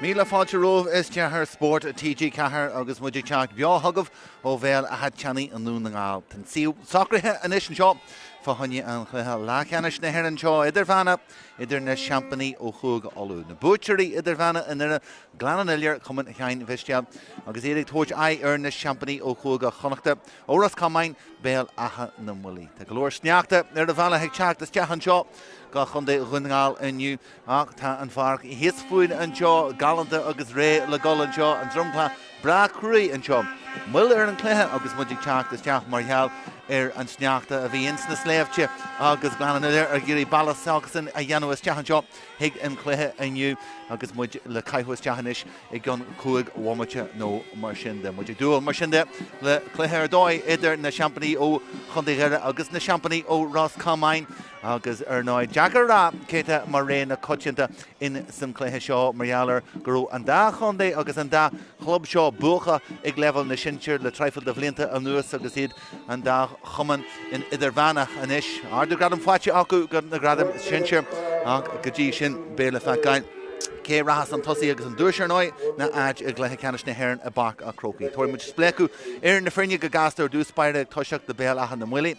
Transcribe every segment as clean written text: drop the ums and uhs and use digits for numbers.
Míle fáilte romh is Sathairn Spórt a TG Cahar agus muidir teach Béal Átha ó Béal Átha an nún ngáil. Tan síl sacrathe anis an seo fa honne an Cluiche Leathcheannais na hÉireann seo Idirmheánach idir na seampaní ó chuig olú. Na búteirí Idirmheánach in Gleann Iolair cumann cheann bhisteal agus éidir tuairt ar na seampaní ó chuig a chonachta óras camáin Béal Átha na mBuillí. Tá go leor sneachta ar na bhana heag teach is teach an seo ga chundé rungáil inniu ach tá an Páirc hiasfuin an seo galanta agus ré le gol an seo an drumcla bra cruí an seo. Muil ar an cluiche agus muidir teach is teach mar heall ar an sneachta a bhí ins na sléimhte agus Gleann Iolair ar gurí balas agasan a dhéanamh is teach an seo hiag an cluiche inniu agus muid le caiithfos teachais I gan cuaig womate nó mar sin de. Muidir dúil mar sin de le cluiche ar dóid idir na seampaní ó chundéire agus na seampaní ó Roscomáin agus ar náid Jagar rá céta mar ré na coitianta in san cluiche seo Iolair gurú an dá chundé agus an dá chlub seo bucha ag level na sinseir le treifil de bhlianta an nuas agus iad an dá chumann in Idirmheánach anis. Ardu gradam fáte acu go na gradam sinseir ach go dtí sin béle feáin. Cé rahas an tosaí agus an dúis ar náid na áid ag Leathcheannais na hÉireann a barc a crocaí. Tóir muid splécu ar na frinne go gastar dús spáire ag toiseach de Béal Átha na mBuillí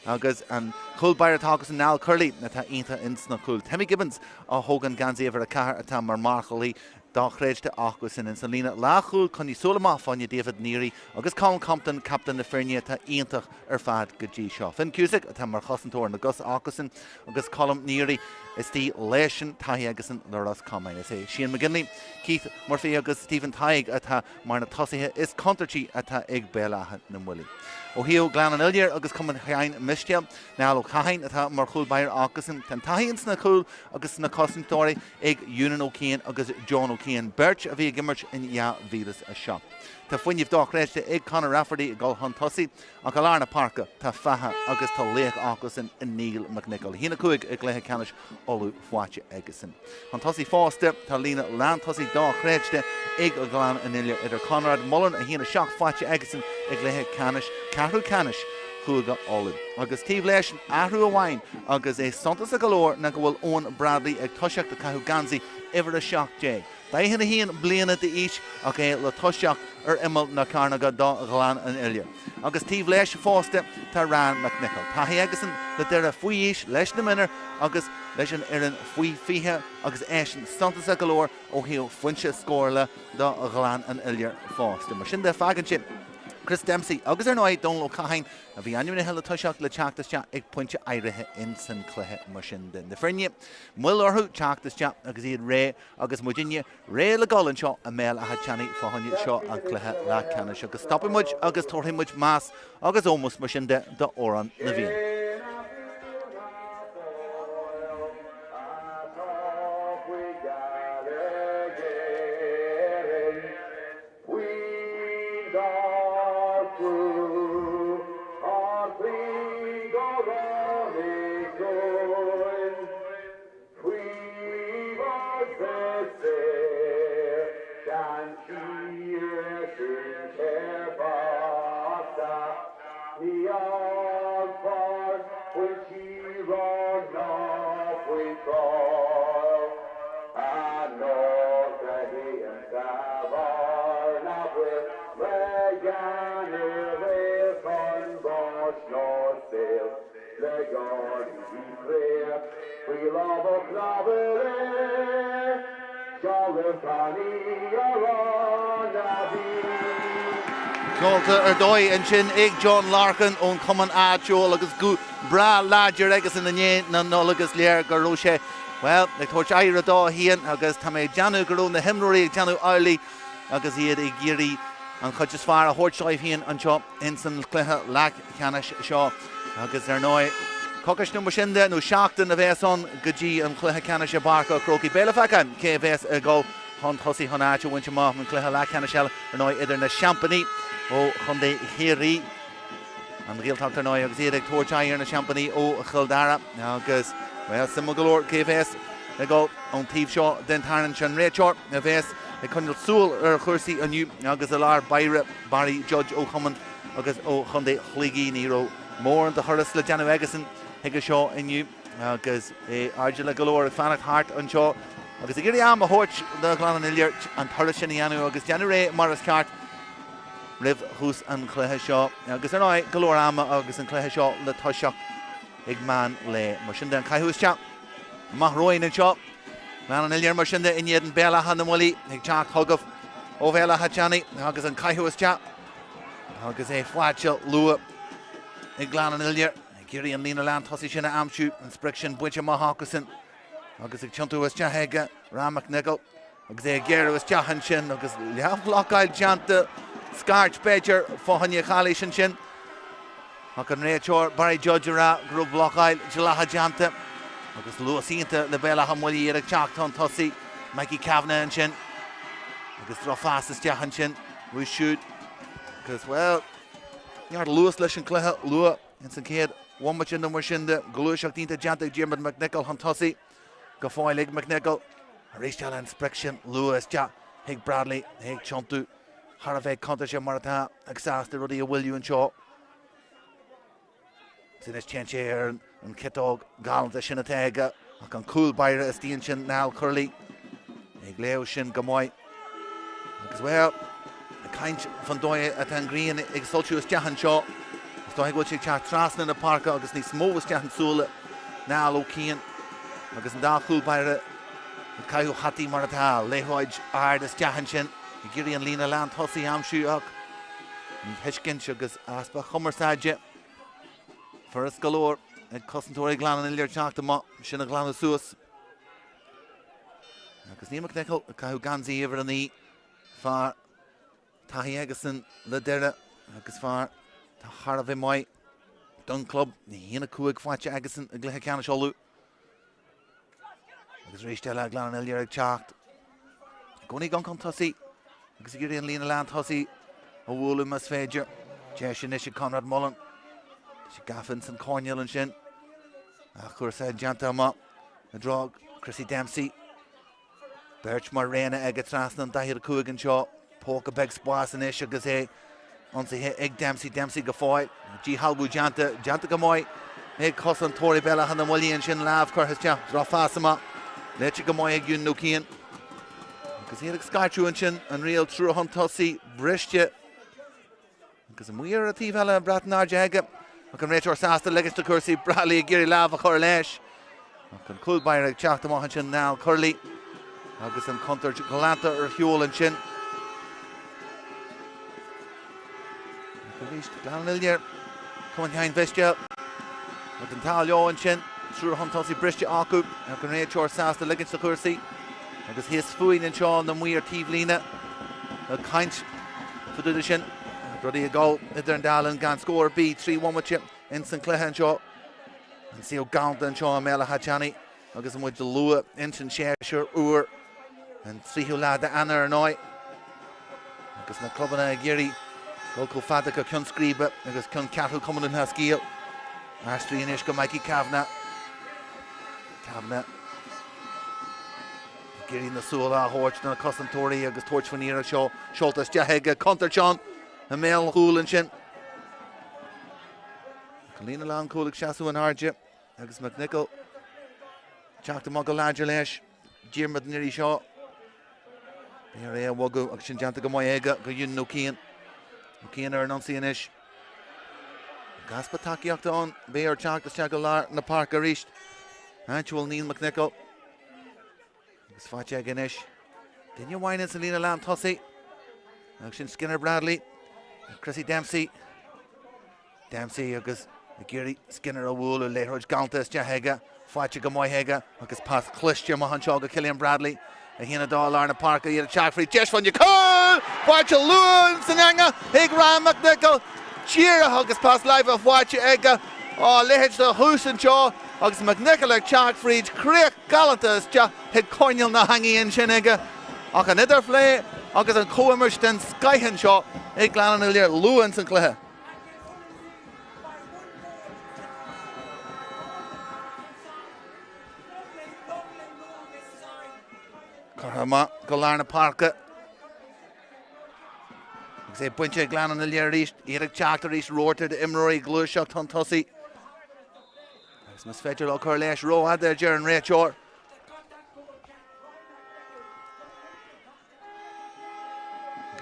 agus an chulbair atá agus an náil curlaí na tá ionta ins na chul. Timmy Gibbons a thógan gansaíomhar a cahar atá mar marchalí dá chréiste achgus in san lína láchúil chuní solamá fáinne David Neary agus Conall Compton captain na frinne tá iontach ar fad go dtí seo. Fin Cusack atá mar chosantóir na Gus Águsan agus Colm Neary is tí leisin taí agus an leras Comáin is é. Sian McGinley, Keith Murphy agus Stephen Tighe atá mar na tosaithe is contartí atá ag Béal Átha na mBuillí. Ó hiú Gleann Iolair agus cumann cheann misteal ná ó caiin atá mar chulbair águsan tan taíonn na chul agus na cosantóirí ag Ewan O'Kane agus John O'Kane Birch a bhí gimmert in ia víras a seo. Tá fuinneamh dá chréiste ag Conor Rafferty ag gáil tosaí ach a lárna Páirce tá fethe agus tá léach águsan in Neil McNichol. Hína cuaig ag Leathcheannais olú fáte agasan. An tosaí fásta tá lína lean tosaí dá chréiste ag Gleann Iolair idir Conrad Mullen a hína seach fáte agasan ag Leathcheannais Cathrú Canis chuaga olú. Agus tíomh leis ahrú amháin agus é santas a golóir na go bhfuil ón Bradley ag toiseach de caithú gansaí idir a seach dé. Daithinna híon bliana de ís ach é le toiseach ar imil na carnaga dá Gleann Iolair. Agus tíomh leis fásta tá Ryan McNichol. Tá agasan le deir a faoíis leis na minar agus leis an ar an faoi fithe agus éisin santas a golóir ó hiú fuinse scóirla dá Gleann Iolair fásta. Mar sin de fagan sin Chris Dempsey agus ar náid don le caiin a bhí aimne heile toiseach le teachtaiste ag pointe éirithe in san cluiche mar sin den. Na frinne muil orthú teachtaiste agus iad ré agus muidine ré le gáil seo a Béal Átha fáhanne seo an cluiche Leathcheannais agus stoppamuid agus tuairthamuid más agus ómas mar sin de óran na bhíon. Curtha ar dóid an sin ag John Larkin ón cumann áitiúil agus go bra láidir agus in nané na nólagus léir go raibh sé. Well, ag tuairt éire dá híon agus tá méid deanú go raibh na himróí ag deanú earlaí agus iad ag géirí an chuid is fearr a thuirteáibh híon an seo in san cluiche Leathcheannais seo agus ar náid Cochas number sin de nó seachtain a bheits an go dtí an cluiche Ceannais a barca a crocaí Béile feáin cé bheits a gáil chun thosaí chun áite bhainte má an cluiche Leathcheannais ar náid idir na seampaní ó chundé chéirí an rialtacht ar náid agus iad ag tuairteáir na seampaní ó Childara agus well simú go leor cé bheits a gáil an tíomh seo den tarnan sin réiteir a bheits ag chuinil súil ar chuirsaí aniu agus a lár baire barí judge ó chumann agus ó chundé chlígí ní ró mór an de churas le deanú agasan hiige seo inniu agus ardile go leor fannacht hart an seo agus I gcéirí am a thuirt do Gleann Iolair an thoras sin dhéanú agus deanú ré maras ceart ribh hús an cluiche seo agus ar áid golóir ama agus an cluiche seo le toiseach ag man le mar sin den caiithús te math roiin an seo Gleann Iolair mar sin de iniad an Béal Átha na mBuillí ag teach thugah ó Béal Átha Thiarnaigh agus an caiithús te agus é fáilte lua ag Gleann Iolair Giri an lína land thosaí sinna amsú an spric sin buinte má hácasan agus ag tiontú is tetheige Ramach Nicol agus é ggéirú is teachan sin agus leabhlocáil deanta scarch beidir fóhanne chalí sin sin ach an réiteoir Barry Judge ra grúb blocáil Gilatha deanta agus luasínta le Béal Átha mBuillí ar ag teachtán thosaí Mikey Kavanagh an sin agus drofás is teachan sin bhui siúd agus well neart luas leis an cluiche lua in san céad Wombat in the Mushinde, Gluiche Dínta Jantic Jimad McNichol Huntossi, Gafoilig McNichol, Rachel Inspection, Lewis Ja, Hig Bradley, Hig Chontu, Harave Contasha Marata, Exas the Rudy William and Shaw. Sinis Chencher and Kitog, Gallant the Shinatega, I can cool by the Estinchin now Curly, Hig Leo Shin Gamoy. As well, the kind von Doye at Green, Exultuous Jahan Shaw. Stoig go teach Trasna in the Páirc agus ní smó was teachan súla ná Lócían agus an dá chúl baire caiú hatí mar atá léthóid ard is teachan sin I gcéirí an lína land thosaí amsú ach ní hiiscin agus aspa chumarsáide Ferris galore ag cosantóirí Gleann Iolair teachta má sin a Gleann suas agus ní McNichol caiú gansaí iver an ní far taithí agasan le deire agus far Tá Harvey mai Dun Club ní hína cuaig fáilte agasan a Leathcheannais seolú agus réistéile Gleann Iolair ag teacht gcónaí gan chun tosaí agus gcéirí an lína land tosaí ó bhúlú mas féidir de sin is Conrad Mullen si gafan san cóineal an sin a chuir sé deanta ama a drog Chrissy Dempsey Birch mar réna ag a trasna an daithir cuaig an seo póca beg spás an is agus é Once ag Dempsey go fáil G halbú deanta go móid ag cos an tóirí Béal Átha na mBuillí an sin lábh chuthas te rá fásama léite go móid ag dún Lócían agus héad ag scairtú an sin an rial trú an tosaí briste agus an muir a tíh eile bratan áide aige ach an réiteoir sásta legus do cursaí Bradley ag géirí lábh a chur leis ach an cúlbair ag teachta má an sin ná Curly agus an contar galanta ar hiúil an sin Gleann Iolair coming behind Vistja with an tal an sin through Huntossi Bristja Aku and can réiteoir sásta legus do cursaí agus his fuin an seo na muir tíbhlína a kaint fudu sin Brody a goal Idirmheánach gan score B 3-1 with chip in San Cluiche an seo and see how gaunt an seo Béal Átha Thiarnaigh agus an muid de lua in San Séir úr and see how lad the Anna an oi agus na clubna gcéirí Golco fada go cyn scríbe agus cyn catú cumann in scíal Astrí inis go Mikey Kavanagh gcéirí na súla a thuirt na cosantóirí agus tuairt faníar seo seoltas detheige contar Seán a méal chúil an sin lína lán cúlaigh seaú an áide agus McNichol teachta má go láidir leis díirmad nirí seo Bíar é bhagu agus sin deanta go mai aige go dún Lócían Lócían ar an ansaíonis gaspa takeíochta an Béar teachtas te go lár na Páirc a ríist Antual Neil McNichol agus fáte ag inis Dinne bhaine sa lína lán tosaí agus sin Skinner Bradley Chrissy Dempsey agus gcéirí Skinner a bhúil léthróid galtas de heige fáte go mai heige agus pas Cluiche má an seo go Cillian Bradley a hína dá lár na Páirc a iad teach faoi deis fan Nicole fáte luúin san anga ag Ram McNichol tíre agus pas live a fáte aige á léhéid do hús an seo agus McNichol ag teach faoi críoch galantas de head coineal na hangaíon sin aige ach an idir phlé agus an comhaimeis den scaitheann seo ag Gleann Iolair luúin san Cluiche. Curtha go lár na Páirc agus é buinte Gleann Iolair ríist iad teachta ríist roirta de imróí glúiseach an tosaí agus mas féidir le chur leis róhad ar dear an réiteoir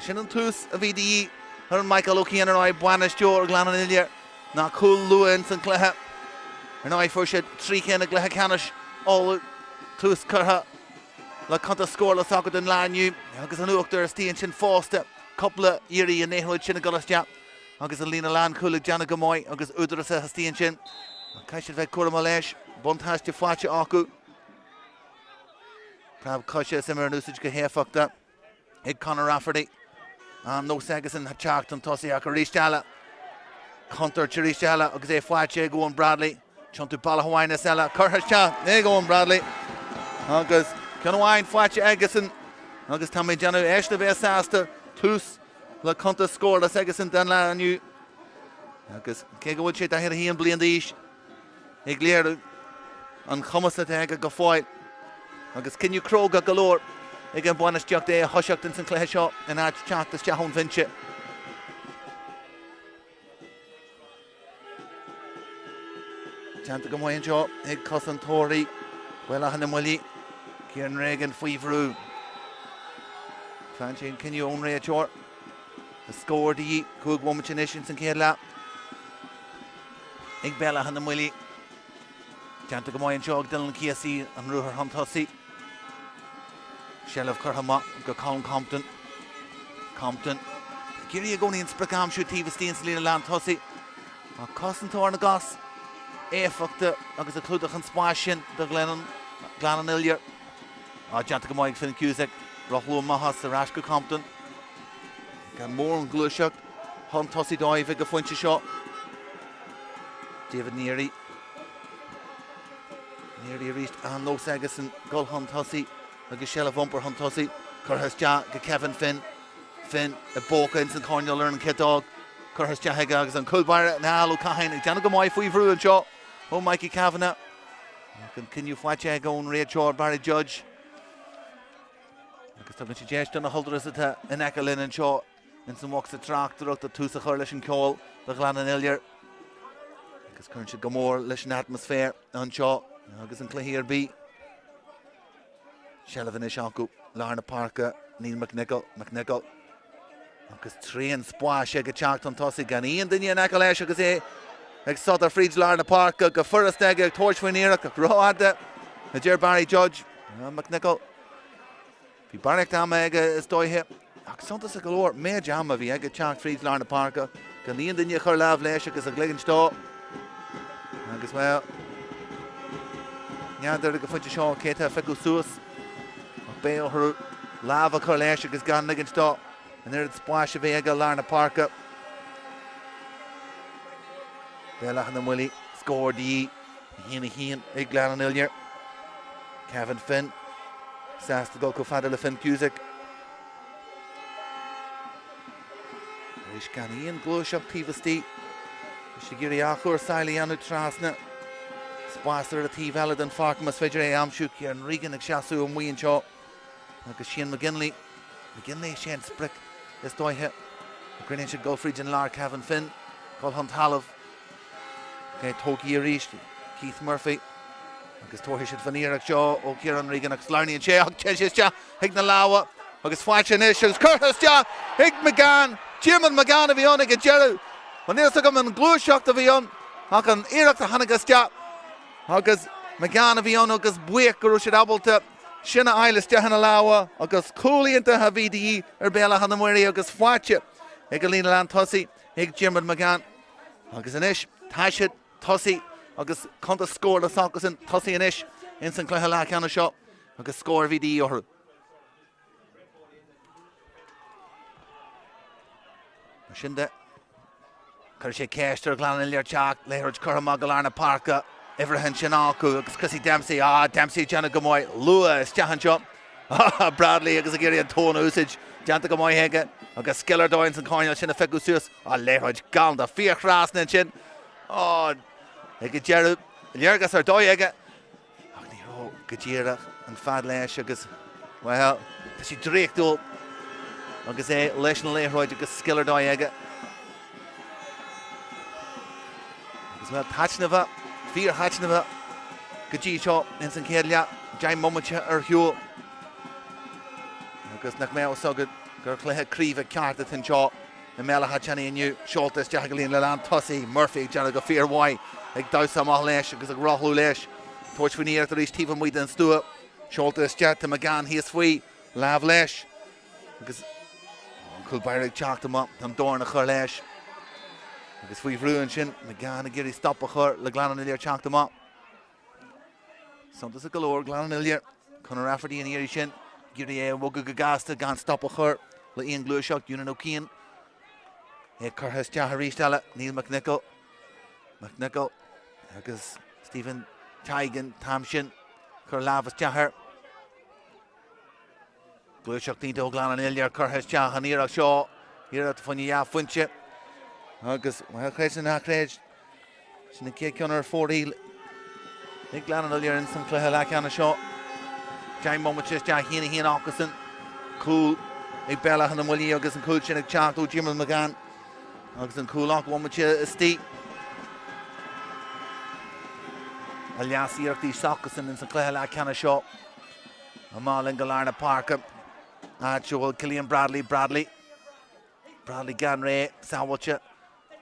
Sin an tús a bhí dí ar an Michael O'Keefe ar buana steor Gleann an Iolair ná cool luan san cluiche ar ná fuair sé trí chéanna Leathcheannais all tús curtha le canta scór le sagad an lániu agus an uachtar stíon sin fásta coppla irí a néhróid sin a golastea agus an lína lán coolla deanna go móid agus údra sa stíon sin caiisiad bheith cuairm leis buntáiste fáte acu Craobh caiise sa mar núsid go héfachta ag Conall Rafferty an nó agus an teacht an tosaí ach a rísteala Contar te rísteala agus é fáte go an Bradley Chantú balla hawaine sela curtha te go an Bradley agus Conall fáte agasan agus tá méid deanú eisna bheith sásta tús le conta scór le agasan den lániu agus cé go bhfuil sé a híon blion díis ag léir an chumas aige go fáil agus cinniu Craobh go leor ag an buanaisteach é thoiseachtain san cluiche seo in áit teachtas teachún vinse. Teanta go mhainn seo ag cos an tóirí Béal Átha na mBuillí Cían Reagan faoihrú. Fan sin cinniu ón réad teoir a scór dí chuig bhmuid sin san céad le ag Béal Átha na mBuillí. Teanta go mhainn seo ag Dylan Ciasaí an ruúthar an tosaí. Shelf curtha go Colin Compton. Giri a gcónaí an spracam siú tíomh stíon sa lína lán tosaí. Má cos an tóir na gas éfachta agus a clúdach an spáis sin do Gleann an Iolair. Teanta go mhainn fin cúsach rochlú mahas a ras go Compton. Gan mór an glúiseach hon tosaí dóibh go fointe seo. David Neary a ríist an nó agus an gol hon tosaí agus shelf umpar hon tosaí curthas te go Kevin Finn a bóca in san Conall an Kedog curthas te heige agus an culbaire na alú caiin ag deanna go maiid faoihrú an seo ó Mikey Kavanagh an cinniu fáte go ón réad teoir Barry Judge agus tá sé déist donna holdras atá in Eichelinn an seo in san mhacht sa Tráchtaire a túsa chuir leis an ceol de Gleann an Iolair agus chuann siad go mór leis an atmosfér an seo agus an cluiche bí Shelf in acu Lárna Páirc Neil McNichol agus tríon spáis ag teacht an tosaí gan íon duine an Eichelinn leis agus é ag Sathairn fríd Lárna Páirc go furas aige ag toirsfuoiníireach ag ráada a dear Barry Judge McNichol bhí barnacht am aige is dóithe ach santas a go leor méid am a bhí ag teacht fríd Lárna Páirc gan íon duine chur lámh leis agus a Gleann stá agus well neadidir go fuinte seo céthe feicú suas Béal thú lámh a chur leis agus gan Gleann stá an irid spáis a bheith ag Lárna Páirc. Béal Átha na mBuillí scór dí híana ag Gleann an Iolair. Kevin Finn sásta go fada le Finn cúsach. Rís gan íon glúiseach tíomhtí sé gurí achúir saolaí anú trasna. Spástar a tíomh eile den farcamas féidir é amsú an Regan ag seaasú an mhaon seo agus sin McGinley sé an spric is dóithe grinnéin sé Gulfríd an lár Kevin Finn Col Hunt Talamh tógaí a ríist Keith Murphy agus tóthair siad faníireach seo ó Ciaran Regan agus Lárnaíonn sé ach teis te ag na láha agus fáilte inis agus curthas te ag McGann Jimon McGann a bhí an ag jeú an níos go an glúiseacht a bhí an ach an iireacht a hanagas te agus McGann a bhí an agus buíoch go raibh siad abalta sinna eiles te hana láha agus cúlaíonnta a bhí dí ar Béal Átha na mBuillí agus fáilte ag go lína lán tosaí ag Jimon McGann agus inis táisiid tosaí agus conta scór le agus an tosaí inis in san cluiche Leathcheannais seo agus scór bhí dí orthu. Sin de chuir sé céistir Gleann an Iolair teach léirid curtha go Lárna Páirc Idirmheánach sin acu agus cosí Dempsey Dempsey deanna go mbeidh Lua is teachan seo Bradley agus a géirí an tóna úsáid deanta go mbeidh heige agus skillar dóin san Conall sin a feicú suas léirid gan de fíorchrásna sin ag go dearú léargas ar dóid aige ach ní ró go ddíireach an fad leis agus well tá sí dríochtúil agus é leis na léithróid agus skillar dóid aige agus well taitnamh Fíor haitnamh go dtí seo in san céad le deim momente ar hiúil agus nach mé sagad gur Cluiche Craobh cearta tin seo na Béal Átha Teannaigh inniu seoltas deach Gleann le lean tosaí Murphy deanna go fear wai ag dawsa amach leis agus ag rothú leis tuairt faoin íocht ar is tíomh muid an stua seoltas deach tá McGann híos faoi lámh leis agus chul Páirc teach amach tam dorna chur leis agus faoi bhrúin sin McGann a géirí stop a chur le Gleann Iolair teach amach Santas a galore Gleann Iolair chun ar Rafferty in éirí sin géirí é bhga go gasta gan stop a chur le Ian Gluiseach Dúna O'Keane é curthas deach a rísteile Neil McNichol agus Stephen Teigen tam sin chur lábhas deachar Gluiseach ní dó Gleann Iolair curthas deach an íireach seo íireach fanna deach fuinte agus chréis na chréis sinna cé ceannar fórí ag Gleann Iolair in san Cluiche Leathcheannais seo Jaime Momatis deach híana áchasan cúl ag Béal Átha na mBuillí agus an cúil sin ag teach ó Jimmy McGann agus an cúlach Momatis istí a leas íireachtaí sachasan in san Cluiche Leathcheannais seo a mála go lár na Páirc a Joel Cillian Bradley gan ré sáhailte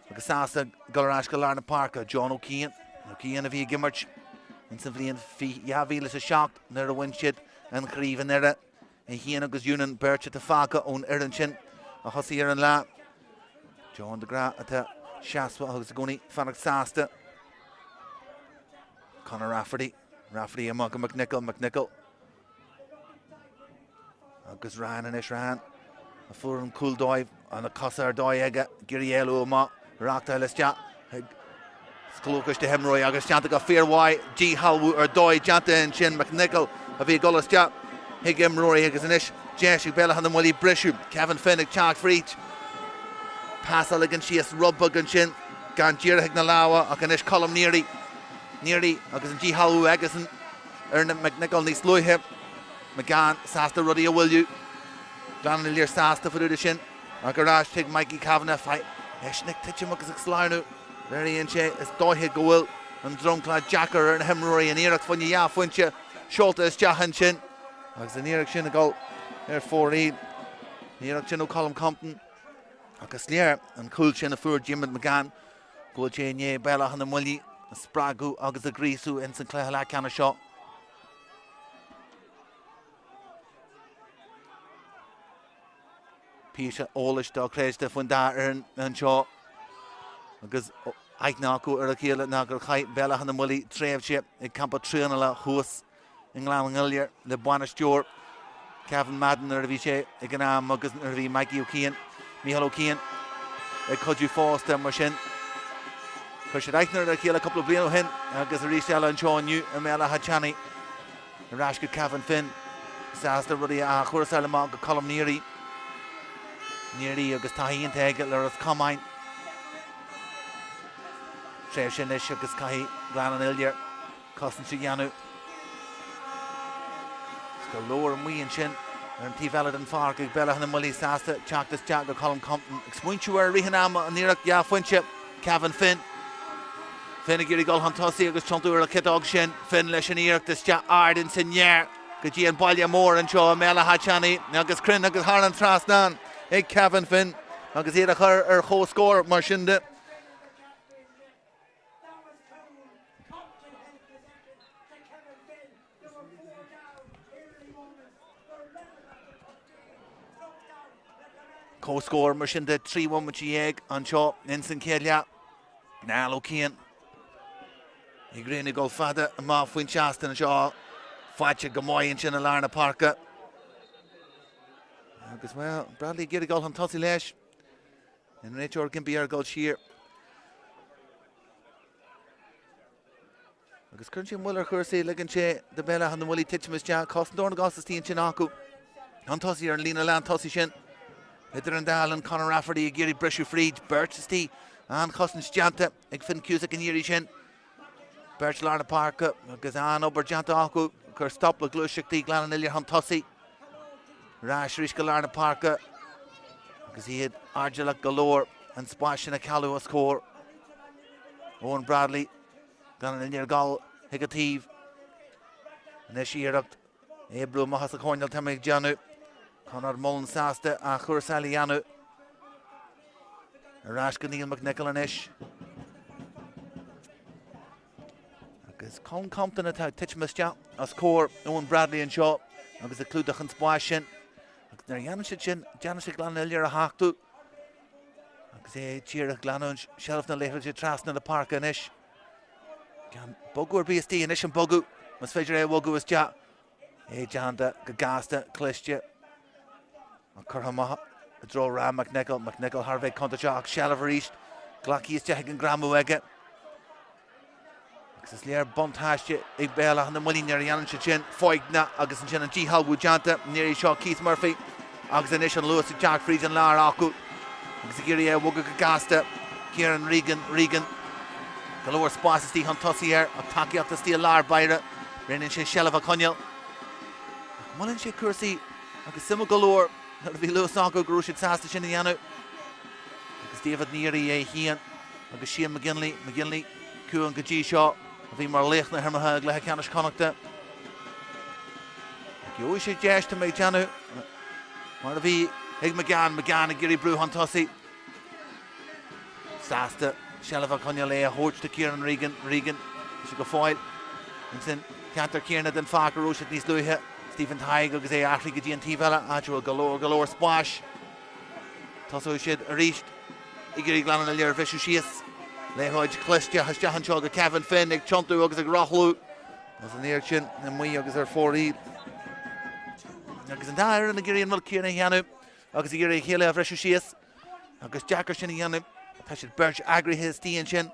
agus sásta goráis go lár na Páirc John O'Keane a bhí gimmert in san bhliain bhíle sa seach nar a bhain siad an chríomh an ire i híana agus dúnan beirte tá fáca ón ireann sin a thosaí ar an lá John de Gra atá seasfa agus gcónaí fannach sásta Conor Rafferty amach go McNichol agus Ryan a fuair an cúil dóibh an a cosa ar dóibh aige gurí éalú amach Tráchtaire leistea Cluiche de hemróí agus teanta go fearhhaid G Halbú ar dóibh teanta in sin McNichol a bhí golastea hiag imróí agus inis Jeisiú Béal Átha na mBuillí brisú Kevin Finn ag teach fríd Pásal ag an sias rubbag an sin gan díreach na láha ach inis colm níirí agus an G Halbú agus an ar na McNichol níos luithe McGann sásta rudí a bhfuilú Gleann Iolair sásta faúide sin a gorás tuig Mikey Kavanagh fai eisnic titim agus ag sláirnú Leíonn sé is dóithe go bhfuil an dromclad Jackar ar an hemróí an íireach fanna deach fuinte seoltas deachan sin agus an íireach sin a gáil ar fórí íireach sin ó Colm Compton agus léir an cúil sin a fuair Jimmy McGann go sé né Béal Átha na mBuillí a sprágu agus a grísú in san Cluiche Leathcheannais seo Píse ólais dá chréiste faoin dá ar an seo agus aithnácu ar a chéile ná gur chaith Béal Átha na mBuillí tréimhse ag campa tríanala thuas in Gleann Iolair le buana stewr Kevin Madden ar a bhí sé ag an am agus ar a bhí Mikey O'Keane Michael O'Keane ag chuidú fásta mar sin chuir sé aithnar ar a chéile couple bliana ó hin agus a rísteile an seo nniu a Béal Átha Teannaigh a rás go Kevin Finn sásta rudí a chuirsáil amach go colm níirí agus taíonnta aige le as comáin tréimh sin is agus caithí Gleann Iolair cosan si dheanú go leor an mhuíonn sin ar an tíbhealad an Páirc ag Béal Átha na mBuillí sásta teachtas deach go Colm Compton ag smuintiú ar rihan ama an íireach deach fuinte Kevin Finn a géirí gáil an tosaí agus tiontú ar a cidág sin Finn leis an íireachtas deach ardin san near go dtí an baile mór an seo a Béal Átha Teannaigh agus crin agus thar an trasnán ag Kevin Finn agus iad a chur ar chóscóir mar sinnde cóscóir mar sinnde 3-1 ag an seo in san céile Niall O'Keane i gréinnig gáil fada a má faoin seasta an seo fáilte go máonn sin a lár na Páirc agus well Bradley géirí gáil an tosaí leis in réiteoir gimpí ar gáil siar agus chun sé muir chuirsaí ligann sé de Béal Átha na mBuillí titmas deach cosan dóna gásatíonn sin acu an tosaí ar an lína lean tosaí sin idir an dálan Conor Rafferty a géirí brisú fríd Bertistí an cosan stianta ag Finn Cusack an íirí sin Bert lár na Páirc agus an obair deanta acu chur stop le Gluiseachtaí Gleann Iolair an tosaí rás rís go lár na Páirc agus iad ardalach galore an spáis sin a calú a scór Owen Bradley Gleann Iolair gáil hiag a tíomh Nes íireacht ébrú maithas a chóineal tamig deanú Conall Mullen sásta a curtha Leanú. Arás go Neil McNichol an ish. Agus Con Compton atá tiitmistea as cór Owen Bradley an seo agus a clúdach an spáis sin. Agus nar dhéanam siad sin Gleann Iolair a háchtú. Agus é tír a Gleann shelf na léithre trasna le Páirc an ish. Gan bogu ar BSD an ish an bogu. Mas féidir é bogu is ja. É Janda go gasta Cluiche. An curtha maith a dro ra McNichol. McNichol Harvey conta seo ach shelf ar east. Glacki is teach an gramu aige. Agus is léir bontáiste ag Béal Átha na mBuillí nar dhéanann siad sin foigna agus an sin an G-Halbú Janta níir seo Keith Murphy agus an ish an Lewis ag Jack Freeze an lár acu. Agus a géirí é bogu go gasta Kieran Regan. Galore spás is tí an tosaí ar ach takeíocht is tí a lár baire. Rinneann sé shelf a Conall. Mullen sé cursaí agus sima galore nar bhí Lewis acu grú siad sásta sin a dhéanú. Agus David níirí é hían agus Sian McGinley cuan go dtí seo a bhí mar léich na Idirmheánach Leathcheannais connachta. Gheobhaidh sé deiste méid teanú mar a bhí ag McGann a géirí brú an tosaí. Sásta shelf a Conall é a thuirt de Kieran Regan is go fáil. An sin cantar Kieran den fáca rúisiad níos luithe. Stephen Tighe agus é aithrí go dtí an tíbhile áitiúil galore spáis. Tosaíodh siad a ríist i géirí Gleann Iolair bheisiú síos. Léthóid Cluiche has deachan seo go Kevin Finn ag tiontú agus ag rothlú. As an éir sin na mBuillí agus ar fórí. Agus an dair na géirí an mil Ciarna dhéanú agus i géirí chéile a bheisiú síos. Agus Jackar sin dhéanú. Tá siad beirt agrithe stíon sin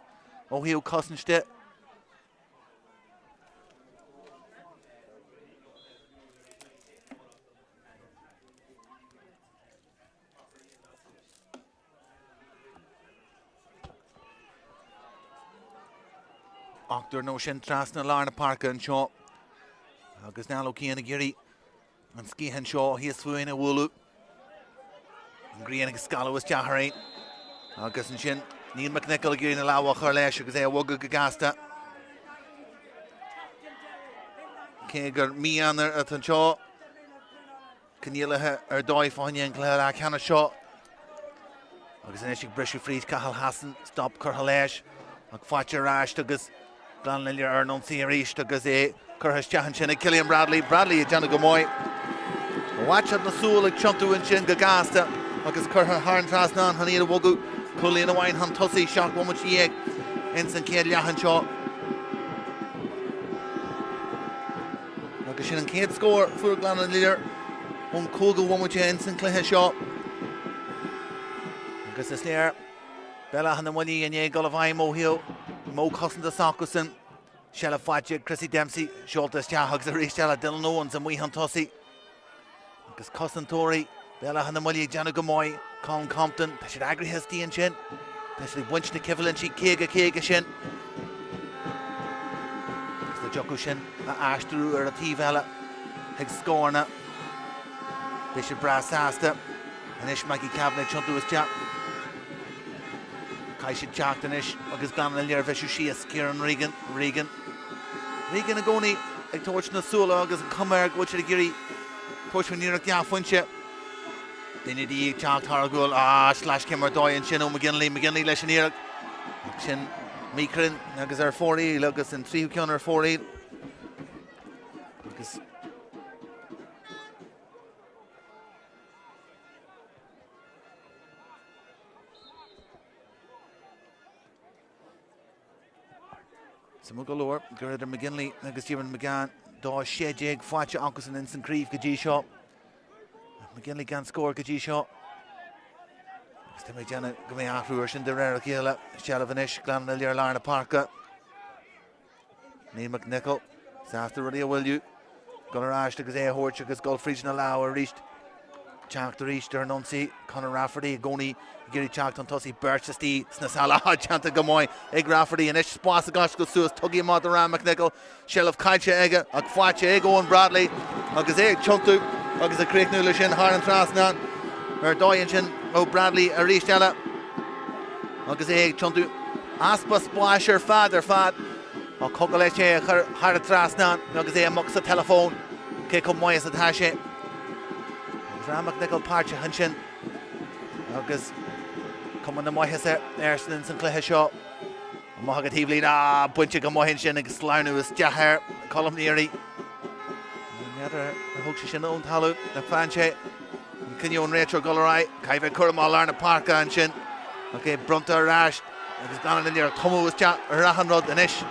ó hiú cosanste. Achtar nó sin trasna lár na Páirc an seo. Agus nála cían a géirí an scíhan seo híos fuin a bhúlú. An gríon agus scala was deathraí. Agus an sin Neil McNichol a géirí na láha chuir leis agus é a bhoga go gasta. Cé gur míanar at an seo. Cníalathe ar dóibh fáinne an Leathcheannais seo. Agus in éisic breisiú fríd Cahal Hassan stop curtha leis. Ag fáte ráist agus Gleann Iolair ar non sí ríist agus é curtha teachan sin ag Cillian Bradley a deanna go móid. Watchad na súil ag tiontúin sin go gasta agus curtha thar trasna han iad a bhogu Culíon a bhain han tosaí seach bhamuid ag in san céad leathan seo. Agus sin an céad scór fuair Gleann Iolair ón cóga bhamuid in san cluiche seo. Agus is léir Béal Átha na mBuillí in é go bhaim ó hiú mó cosanta sácusan shelf fáide Chrissy Dempsey seoltas teach agus a ríist eile Dylan Owens an mBuillí an tosaí. Agus cosantóirí Béal Átha na mBuillí deanna go móid Con Compton tá siad agrithe stíon sin. Tá siad buint na cibhilann si céige sin. Agus le jocu sin a aistrú ar a tíbhile ag scórna. Bé siad bra sásta an ish Maggie Cavanagh tiontú is teach. Cai siad teachtain ish agus Gleann Iolair bheisiú síos Kieran Regan a gcónaí ag tabhairt na súla agus an cumar go siad a géirí tabhairt níoreach deafuinte. Daine dí teacht thar gúil slash cimar dóin sin ó McGinley leis an íireach. Sin mícrin agus ar fóraí agus an tríú ceann ar fóraí. Agus Sama galore gur idir McGinley agus Stephen McGann dá séideag fáte agus an insan críomh go dtí seo. McGinley gan scór go dtí seo. Agus tá méid deanna go mé athhrúir sin de réir a chéile shelf an ish Gleann Iolair lár na Páirca. Neil McNichol sásta ruí a bhfuilú go ráist agus é a thuirt agus gol fríd na lá a ríist. Teacht a ríist ar nonsaí Conor Rafferty gcónaí géirí teacht an tosaí Birchastí sna sala teanta go móid ag Rafferty an ish spás a gas go suas tugaí má ra McNichol shelf caiite aige ag fáte ag Owen Bradley agus é ag tiontú agus a críicnú le sin thar an trasna ar dóin sin ó Bradley a ríist eile agus é ag tiontú aspa spáis ar fad á coga leis sé thar a trasna agus é amach sa telefón cé com móid sa tá sé. Ram McNichol Páirc hanshin. Agus coming the Moyes Erston and Cluiche shot. Mahagad Heavely bunch of Moyes shin agus Slarnu is Jahar column nearly. Neither the hook shin own talu the fanche. Kinyon retro Golarai Kaive Kurma Larna Parka and shin. Okay, Brunta Rash. Agus gone in there. Tomo was chat Rahanrod and Ish.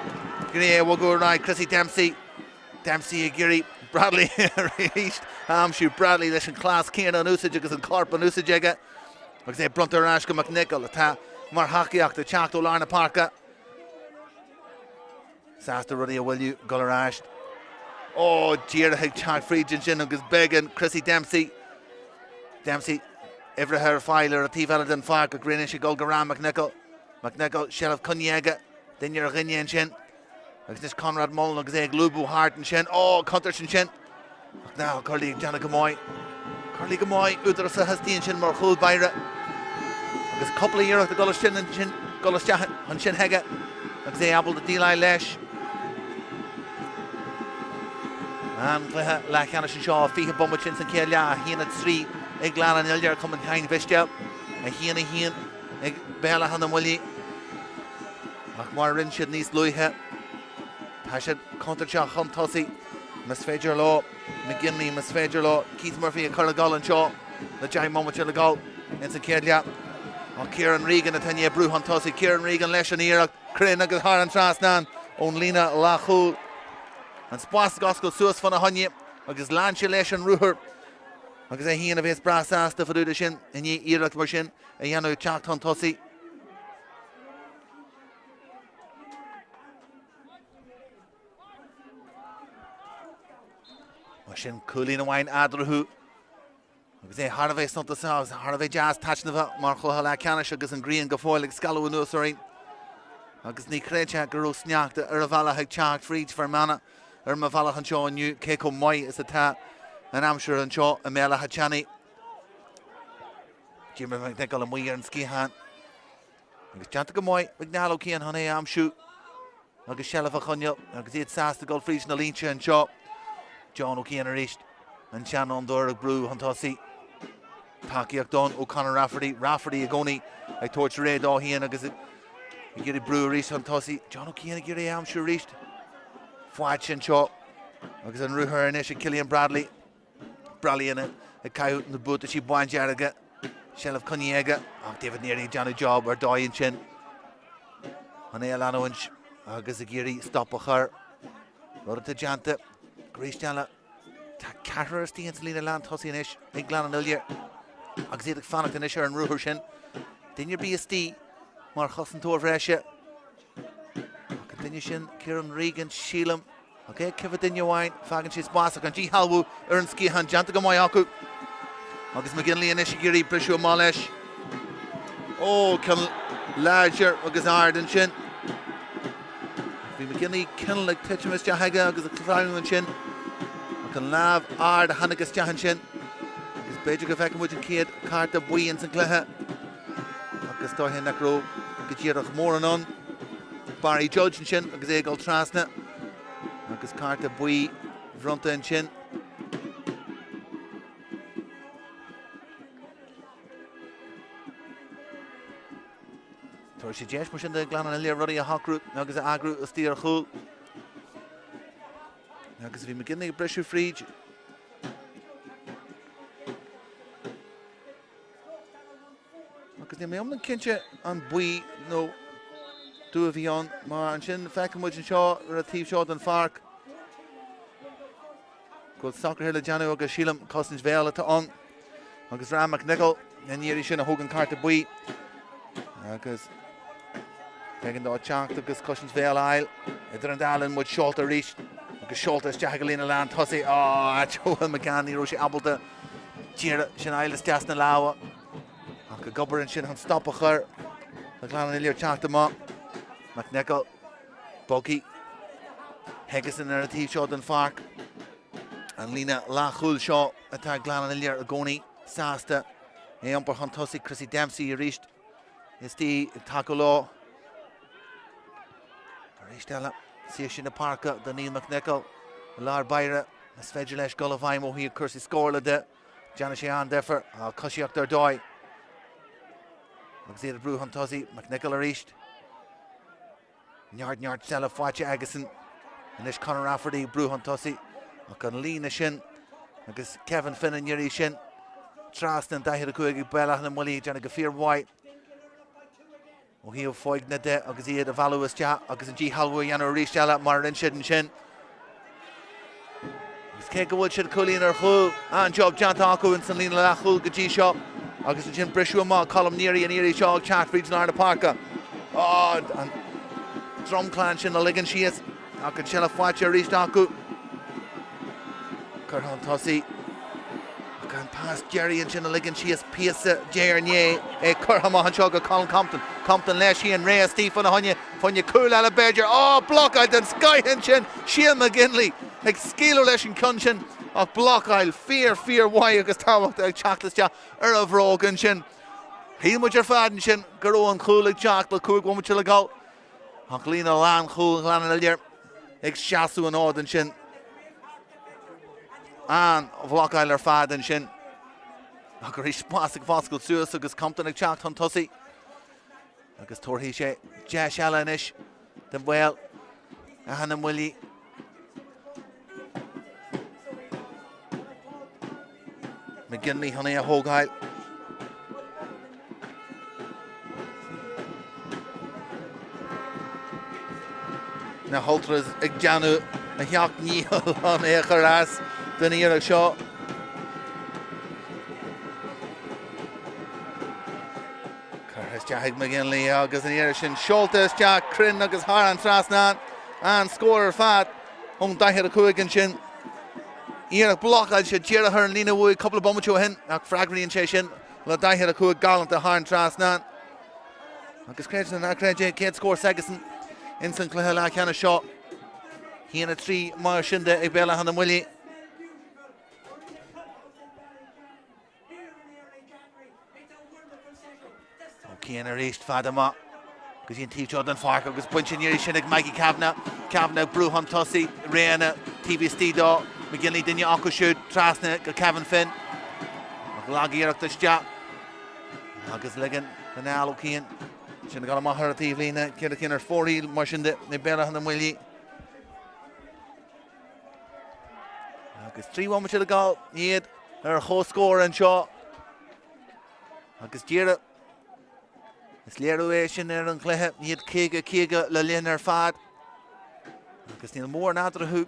Giri Wagur Rai Chrissy Dempsey. Dempsey Giri Bradley reached. Shoot Bradley this in class Kian on usage agus an corp on usage aga. Agus say Brunta Rash go McNichol ta mar hakiach the Chachto Larna Parka. Sasta Ruddy will you Golarash. Oh Jira Hig Chart Friedgen agus Began Chrissy Dempsey. Dempsey every her filer a T Valadan Fark a Greenish Golgaram McNichol. McNichol Shell of Cunyaga. Then you're a Ginyan Shin. This Conrad Mullen agus egg Lubu Hart and Shin. Oh Cunters and Shin. Now Curly Jana Gamoy. Curly Gamoy Udrasa has the Shin more Hul Byra. Agus couple of years the Gullshin and Shin Gullshahan and Shin Hega. Agus they able to deal Lash. And Leathcheannais and Shaw Fiha Bombachins and Kelia Hien at 3 Gleann and Iolair coming behind Vishtel and Hien Béal Átha and mBuillí Mar Rinshid Nís Luithe Tashid Contra Hunt Tussie Miss Fager Law McGinley Miss Fager Law Keith Murphy and Curragall and Shaw the giant moment in the goal into Kelia Kieran Regan at Tanya Brew Hunt Tussie Kieran Regan Leshanira Crane agus Har and Trasnan on Lena Lachul and Spórt Gospel Suas Fana Honye agus Lanche Leshan Ruher agus a hien of his brass ass to Faduda Shin and ye Irak Marshin a Yano Chach Hunt Tussie Marshin Coolina Wine Adruhu agus a Harvey Santa South Harvey Jazz Tachnava Marco Leathcheannais agus an Green Gafoil Scalo no sorry agus ni Crecha Guru Snack the Uravala Hig Chach Fried for Mana Mavala and Shaw new Keiko Moy is a ta and I'm sure and Shaw Amela Hachani Jimmy McNichol and Weir and Skihan agus Jantica Moy McNallo Kian Honey am shoot agus Shella Faconyo agus it Sass the Gold Freeze Nalincha and Shaw John O'Kean reached and Shannon Dora Brew Huntossi Pakiak Don O'Connor Rafferty Agoni I torch Red all he and agus it get a Brew reached Huntossi John O'Kean get a am sure reached Fwatch and Shaw agus an Ruher and Ish Killian Bradley in it a coyote in the boot that she Buan Jaraga Shell of Cunyaga David nearly Johnny Job or Doy and Chin Hane Alano and agus a Giri stop a her Rhoda to Janta Grace Jana Carter Steens Lena Land Hussie and Ish in Gleann and Iolair agus it Fanach and Isher and Ruher Shin then your BSD Mar Husson to Resha Shin Kieran Regan Sheelam okay Kevin Wine Fagan she's Basak and G Halwu Ernski Han Jantaga Moyaku agus McGinley and Ishigiri Brishu Malesh oh can larger agus Arden Shin McGinley can like Tichimus Jahaga agus Craobh and Shin can lav Ard Hanagas Jahan Shin is Bejiga Fakan with Kid Carta Bui and Sinclair agus Tohin Nakro Gajirach Moranon Barry Judge and Shin agus Eagle Trasna agus Carta Bui Vrunta and Shin Torshi Jesh Mushin the Gleann and Iolair Ruddy a Hawk Root agus Agru a Steer Chul agus vi McGinley Brishu Fried agus ni me kinche an Bui no do a bhí mar an sin Feckenwood and Shaw ar a tíomh seo den Páirc. Go soccer here le Janu agus Sheelam Cousins Béal Átha on. Agus Ram McNichol and Yeri sin a Hogan Carta Bui. Agus Megan dá Chach agus Cousins Béal Isle. Idir an Dallin with Sholta reached. Agus Sholta is Jahagalina Land Tussie. Oh, Joel McGann ní Roshi Abalta. Jira sin Isle is Jasna Lawa. Agus Gubber and sin han stop a chur. The Gleann and Iolair Chach them up. McNichol, Buggy, Hegeson ar a tíomh seo den Páirc, and Lena Lachul seo atá Gleann and Iolair Agoni, Sasta, Eompar Huntossi, Chrissy Dempsey reached, is the Taco Law, reached Ella, Sish in the Páirc, the Neil McNichol, Lar Byra, Svedger leis Gullavime ó hí Cursey score le de, Jana sé an defer cosíocht ar dói. Agus iad brú an tosí McNichol ar íist. Neart sela fáte agasan. Inis Conor Rafferty brú an tosí. Ach an lína sin. Agus Kevin Finn an irí sin. Trastan daithir a cuaig Béal Átha na mBuillí Jana go fíor bhaid. Ó híomh fóig na de agus iad a bhalú is tea agus an G halú dhéanú ar ríist eile mar an siad an sin. Agus cé go bhfuil siad colín ar chúl an job deanta acu in san lína le chúl go dtí seo. Agus an sin brisú má colm níirí an irí seo chat fríd na Páirc. An drumclán sin a ligan sias ach an sela fáte ar ríist acu. Curtha an tosaí. Gan past Jerry and sin a ligan sias Piasa Thiarnaigh curtha má an seo go Colin Compton leis hí Rhea Stephen a honne cool ala Berger blockile den sky hen sin Sheil McGinley ag scíú leis an cun sin ach blockile fear wai agus táhacht ag teachtas ar a bhrógan sin hí muid ar fadan sin go raibh an chúl ag teach le cúig bhfuil muid le gá ach lína lán chúl lán a léir ag seaasú an ádan sin an bhlockile ar fadan sin ach gur rís pásig fáscail suas agus Compton ag teacht an tosaí agus tuairtí sé deis eile inis den Béal Átha na mBuillí. McGinley honey a hógáil. Na holtras ag deanú a theach níl an échar as den iarach seo. Carthas deach McGinley agus an iarach sin seoltas deach crin agus thar an trasnán an scóir fad ón daithir a cuaigin sin. Iarach blockile sé díire ar an lína bhuaig couple of bombachú hen ach fragríonn sé sin le daithir a cuaig galanta thar an trasnán. Agus créidir na créidir céad scóir segasan in san Cluiche Leathcheannais seo. Híana trí mar sin de ag Béal Átha na mBuillí. Cían ar éist fada má agus íon títeáil den Páirc agus buinte níirí sin ag Maggie Kavanagh brú an tosaí réana TVC dá McGinley duine acu siúd Trasna go Kevin Finn ach lágaíireachtas deach agus ligan den ealú cían sin gal maithar a tíomhlína céad a cían ar fóríl mar sin de Béal Átha na mBuillí. Agus tríhhaid muid le gáil iad ar chóscóir an seo agus díire is léirú é sin ar an cluiche iad céige le linn ar fad agus níl mór nádrathú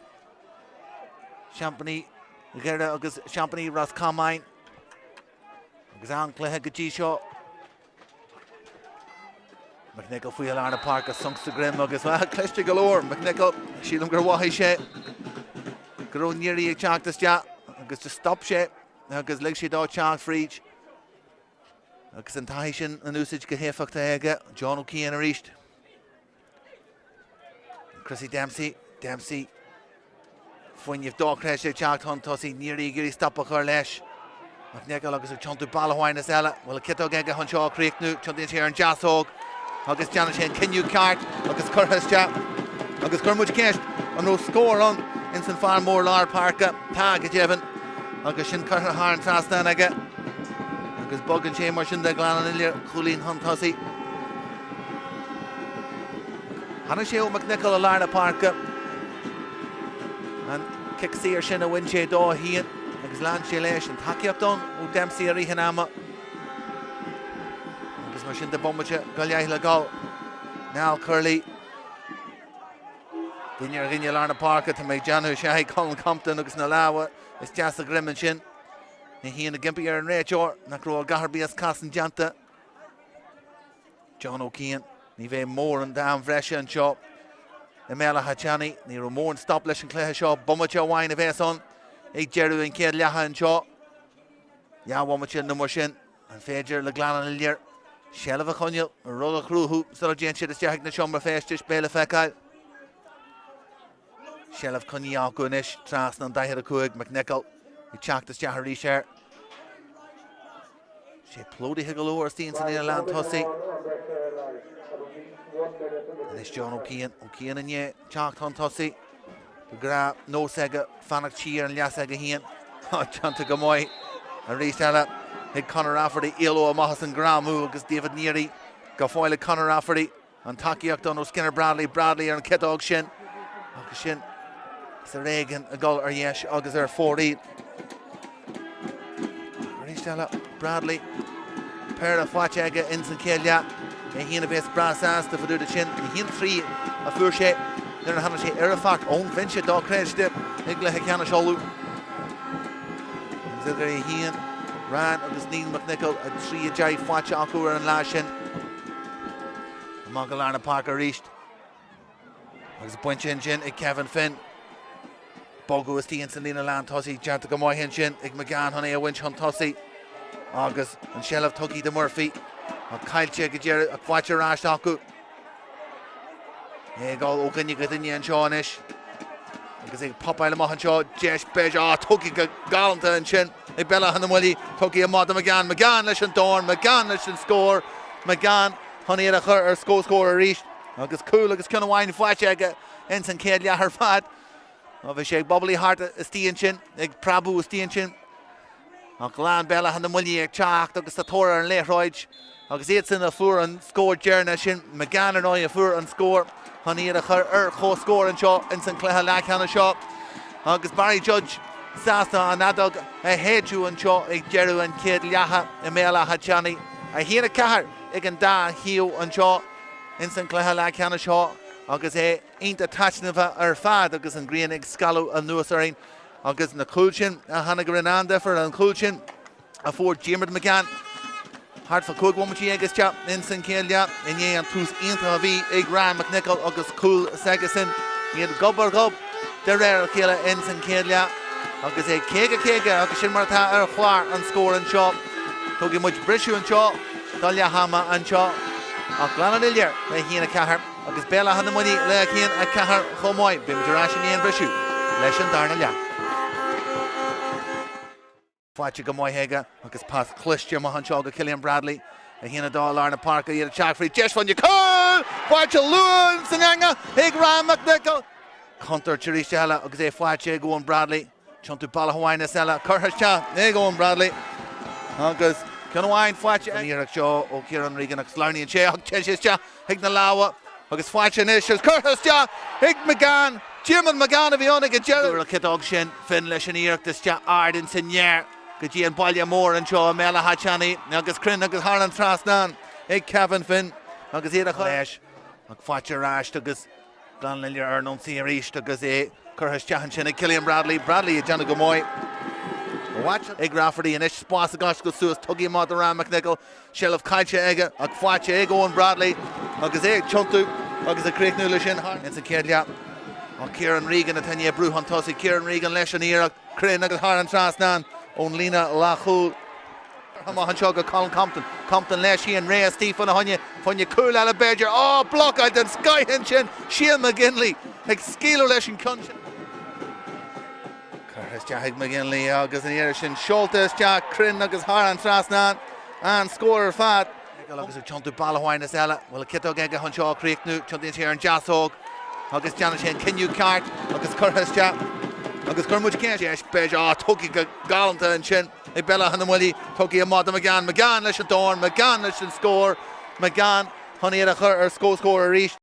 Champaní gheirde agus Champaní Roscomáin agus an cluiche go dtí seo McNichol faoi Iolair na Páirc a sungsta grim agus cléiste go leor McNichol sílam gur bhaithí sé go raibh níirí ag teachtas deach agus just stop sé agus le sé dá teach fríd agus an taithí sin an úsáid go héifeachta aige John O'Keefe ar ríist. Chrissy Dempsey foiineh dóchréis ag teacht an tosaí níirí gurí stoppa chuir leis McNichol agus ag tiontú bailháinas eile bhfuil cineál aige an seo críochnú tiontaí sé ar an deasóg agus deanna sé an cinniú ceart agus curthas teach agus chur muid ceist an ró scór an in san fear mór lár Páirc tá go deimhin agus sin curtha thar an trasna aige agus bogann sé mar sin de Gleann an Iolair cholín an tosaí. Hanna sé ó McNichol a Iolair na Páirc an kick sír sin a bhain sé dá híon agus lean sé leis an takeíocht ó Dempsey a ríthe ama agus mar sin de bombate go leith le gáil Neal Curley duine ar rinne Iolair na Páirc tá méid deanú sé ag Colin Compton agus na láha is deas a grimman sin na híon a gimpí ar an réiteoir na cruáil gaharbí as casan deanta John O'Keefe ní bheith mór an dám bhreise an seo i Béal Átha Thiarnaigh ní raibh mór an stop leis an cluiche seo bommate amháin a bheith son ag dearú an céad leatha an seo bommate na mar sin an féidir le Gleann an Iolair Sealamh a chuinneal an rud a chrúthú sa déan siad is deach na seomra féistis Béal feicáil Sealamh chuinní acu inis trasna an daithir a cuaig McNichol i teachtas deach ar ríis air sé plódaithe go leor stíonn san ina lean tosaí Inis John O'Keefe in é teacht an tosaí go gra nós aige fannach tír an leas aige híon teanta go mhaith a Mistéalaigh ag Conall Rafferty Iolair Mahas an Gramú agus David Neary go fáil Conall Rafferty an takeíocht don ó Skinner Bradley ar an citóg sin agus sin sa réigean a gol ar dheis agus ar fórí Mistéalaigh Bradley Peile fáte aige in san céile é híana bheits brasas de fadúda sin híon trí a fuair sé ar an hana sé ar a facht ón bhain sé dá créiste ag Leathcheannais seolú agus idir é híon Ran agus Neil McNichol a trí a deag fáte acu ar an lá sin má go lárna Páirc a ríist agus buint sin ag Kevin Finn Bogu is tíon san lína lán tosaí dearta go maithíonn sin ag McGann honna é a bhaint chun tosaí agus an sealamh tugaí de Murphy a caiilte go dear a fáte ráist acu é gáil ó gunne go duine an seánis agus ag popáil amach an seo deis beis tugaí go galanta an sin ag Béal Átha na mBuillí tugaí amach a McGann leis an dorn McGann leis an scór McGann honna ar a chur ar scór a ríist agus cool agus conna bhain fáte aige in san céad leathar fad a bheith sé ag bobbalaí hart is tíon sin ag Prabú is tíon sin a Gleann Béal Átha na mBuillí ag teacht agus Athar ar an léithróid agus iad sin a fuair an scór dearna sin McGann ar nói a fuair an scór honna ar a chur ar chó scór an seo in san cluiche Leathcheannais seo agus Barry Judge Sasta an adog a héadú an seo ag dearú an céad leatha i Béal Átha Thiarnaigh a híana cethir ag an dá hiú an seo in san cluiche Leathcheannais seo agus é ionta taitneamh ar fad agus an Gleann ag scalú an nuas aráin agus na Cluiche a hana go rinán defer an Cluiche a fuór Diarmaid McGann hart fa cúig womatí agus te in san céile in é an tús ionta a bhí ag Ryan McNichol agus Cool Segasin iad gob de réir a chéile in san céile agus é céige agus sin martá ar chláir an scór an seo tugaí muid brisú an seo dá leathama an seo a Gleann an Iolair le híana cethir agus Béal Átha na mBuillí le chéan a cethir chomáid bimidir sin éon brisú leis an darna leat. Fáte go maithe agus pas Cluiche má an seo go Cillian Bradley a híana dá lárna Páirc iad a teach faoi deis fan Nicole fáte luúin san anga ag Ryan McNichol Contar Therese eile agus é fáte go an Bradley Chantú balla haáinna eile curtha te go an Bradley agus conna bhain fáte an iarach seo ó Ciaran Regan agus Larnaí an sé ag teiste ag na láha agus fáte inis curtha te ag McGann Diarmaid McGann a bhí anna go dearú a citóg sin fin leis an iarachtas te ardin san near go dtí an baile mór an seo Béal Átha Thiarnaigh agus crinn agus hÁireann Trasnan ag Kevin Finn agus iad a chuis ag fáte ráist agus Gleann Iolair ar non sí a ríist agus é curtha teachan sin ag Cillian Bradley i deanna go móid ag Rafferty inis spás a gas go suas tugaí amach a Ryan McNichol sealamh caiilte aige ag fáte ag Owen Bradley agus é ag Chontú agus a críichnú lei sin in san céad leat ó Ciaran Regan a taine brúhan tosaí Ciaran Regan leis an iarach crinn agus hÁireann Trasnan ón lína lachúil amach an seo go Colin Compton leis híon Rea Stephen a honne cool eile Berger blockad den skyhin sin Sheil McGinley ag scíú leis an con sin Curthas ag McGinley agus an iarach sin Seoltas crinn agus hÁireann Trasnan an scóir fad agus ag Chantú balla haáinna eile bhfuil a citóg aige an seo críichnú Chantú sé ar an jaasóg agus deanna sé an cinniú cart agus curthas agus chumúid céis éis beis tugaí go galanta an sin ag Béal Átha na mBuillí tugaí amach a McGann leis an dorn McGann leis an scór McGann honna ar a chur ar scór a ríist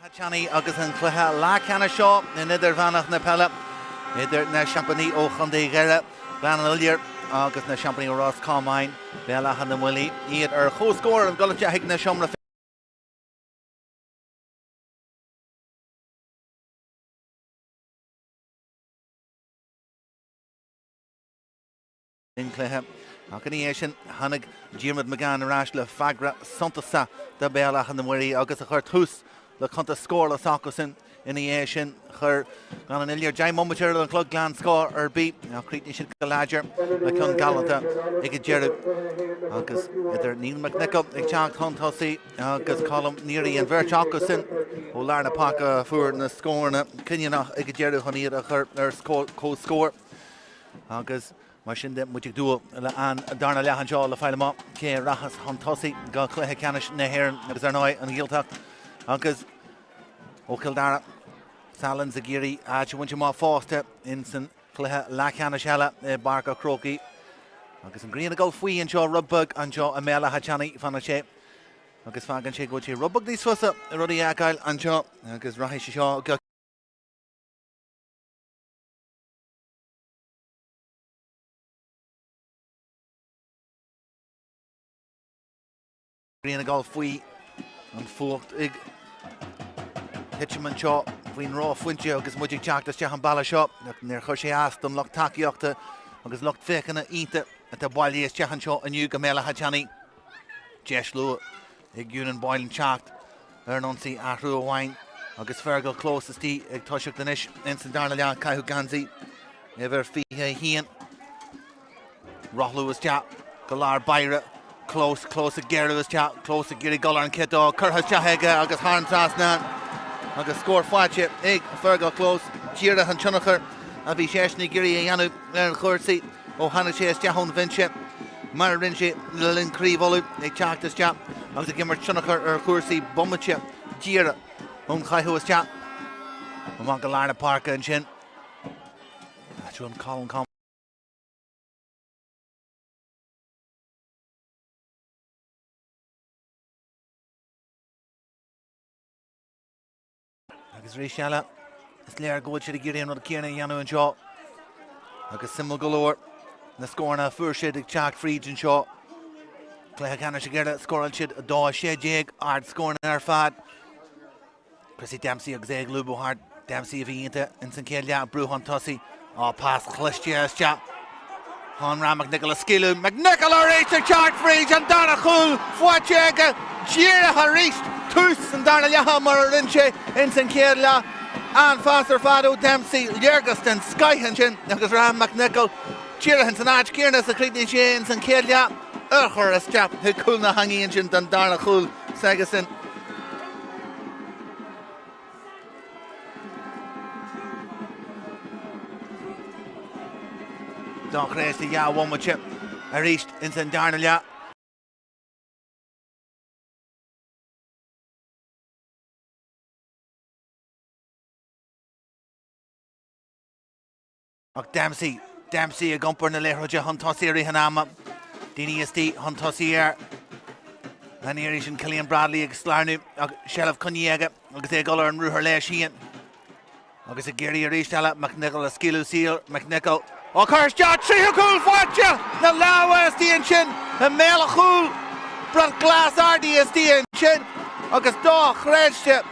Leathcheannais agus an Cluiche Leathcheannais seo in Idirmheánach na Peile. Idir na Champaní ó Chundaí Gheire, Gleann Iolair agus na Champaní ó Ross Cámáin, Béal Átha na mBuillí. Iad ar chóscóir an golamte ag na siomra in Cluiche. Ac yn ei sin, hannig Diarmid McGann arás le fagra Santasa da Béal Átha na mBuillí agus a chuir tús le chunta scór le sacos in ei sin chur gan an Iolair Jai Mombatir an clog Gleann scór ar bí a chríti sin go láidir le chun galanta ag Jerry agus idir Neil McNichol ag teach chuntasaí agus colm níorí an bhirteachas sin ó lear na paca fuair na scórna cinneannach ag Jerry chuníad a chur ar cóscór agus mar sin de muidig dúil le an darna leathan seo le fáile má cé rachas chuntasaí go Cluiche Ceannais na hÉireann agus ar náid an ghialteach agus ó Kildare Salans a géirí áte bhainte má fásta in san Cluiche Leathcheannais eile Páirc a Craobh agus an gríonna go faoi an seo rubbug an seo a Béal Átha fanna sé agus fágan sé go sé rubbug níos fusa rudí agáil an seo agus raithis sé seo go gríonna go faoi an fuacht ag Hitchman seo faoin rá fuinte agus muidig teachtas teach an balla seo níor chuir sé astam locht takeíochta agus locht fécanna ínta atá bailíos teach an seo aniu go Béal Átha Deis lu ag dúnan bailin teacht ar nonsaí athrú amháin agus fergal clósastí ag toiseach danis in san darna lean caiithú gansaí a bhar fithe hían Rothlú is teach go lár baire close a Gerda is teach close a Giri Golar an Kitó curtha teach aige agus Harn Trasnan agus scór fáilte ag fergal close tíre an Tiarnaigh a bhí Seanaidh Giri a dhéanamh ar an chuirsaí ó hana sé teach ón bhainte mar rinse le linn críomholaú ag teachtas teach agus a gimar Tiarnaigh ar chuirsaí bommate tíre ón chaiithú is teach má go lár na Páirc an sin tú an Colin com agus ré seala is léir góid siad a géirí an céanna dhéanú an seo agus simú golóir na scórna fuair siad ag teach fríd an seo Cluiche Ceannais a ggéirle scóráil siad a 2-6 ard scórna ar fad Chrissy Dempsey agus ag lúbú hard Dempsey a bhí ionta in san céad leat brúhan tosaí á pás Cluiche as teach Hán ra McNichol a skillú McNichol ar éis ag teach fríd an darna chúl fuaite aige díire a ríist tús an darna leatha mar a rinse in san céad leat an fásar fadú Dempsey léargas den skyhan sin agus ra McNichol tíirehann san áit céarnas a chrídní sé in san céad leat chur is teach thu cúil na hangíonn sin den darna chúl sagas sin Don chréis de ja wommate a ríist in san darna leat ach Dempsey a gumpar na léthróide chun tosaí hanama daoine istí chun tosaí ar na éirí sin Cillian Bradley agus slárnú ag Shelf Conní aige agus é golar an rúthar leis sían agus a géirí a ríist eile McNichol a scílú síl McNichol ó chuir teach tríú cúil fáilte na láha istí an sin na méla chúil brad glas ardaí istí an sin agus dó chréiste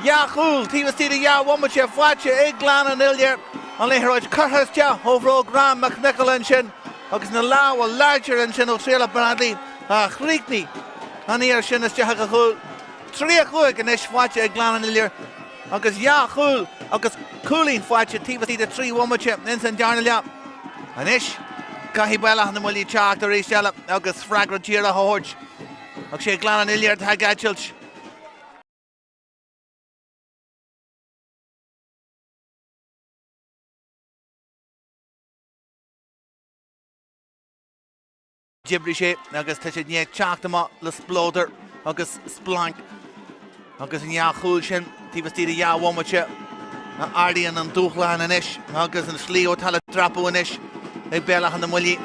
ja chúil tíbhtí a ja wommate fáilte ag Gleann an Iolair an léthróid curtha teach ó bhró Graham McNichol an sin agus na láha láidir an sin ó tréla Bradley a chríicní an íar sin is teach a chúil trí chuig an is fáilte ag Gleann an Iolair agus ja chúil agus cúlín fáilte tíbhtí de trí wommate in san darna leat an is caithí Béal Átha na mBuillí teach ar éis eile agus freagra tíre a thuirt agus sé Gleann an Iolair tá gaiitilt Dibrí sé agus tá sé níag teachtamá le splóder agus splank agus an ja chúil sin tíbhtí a ja wommate na ardaíonn an dúchleán an is agus an slí ó tal drapú an is ag Béal Átha na mBuillí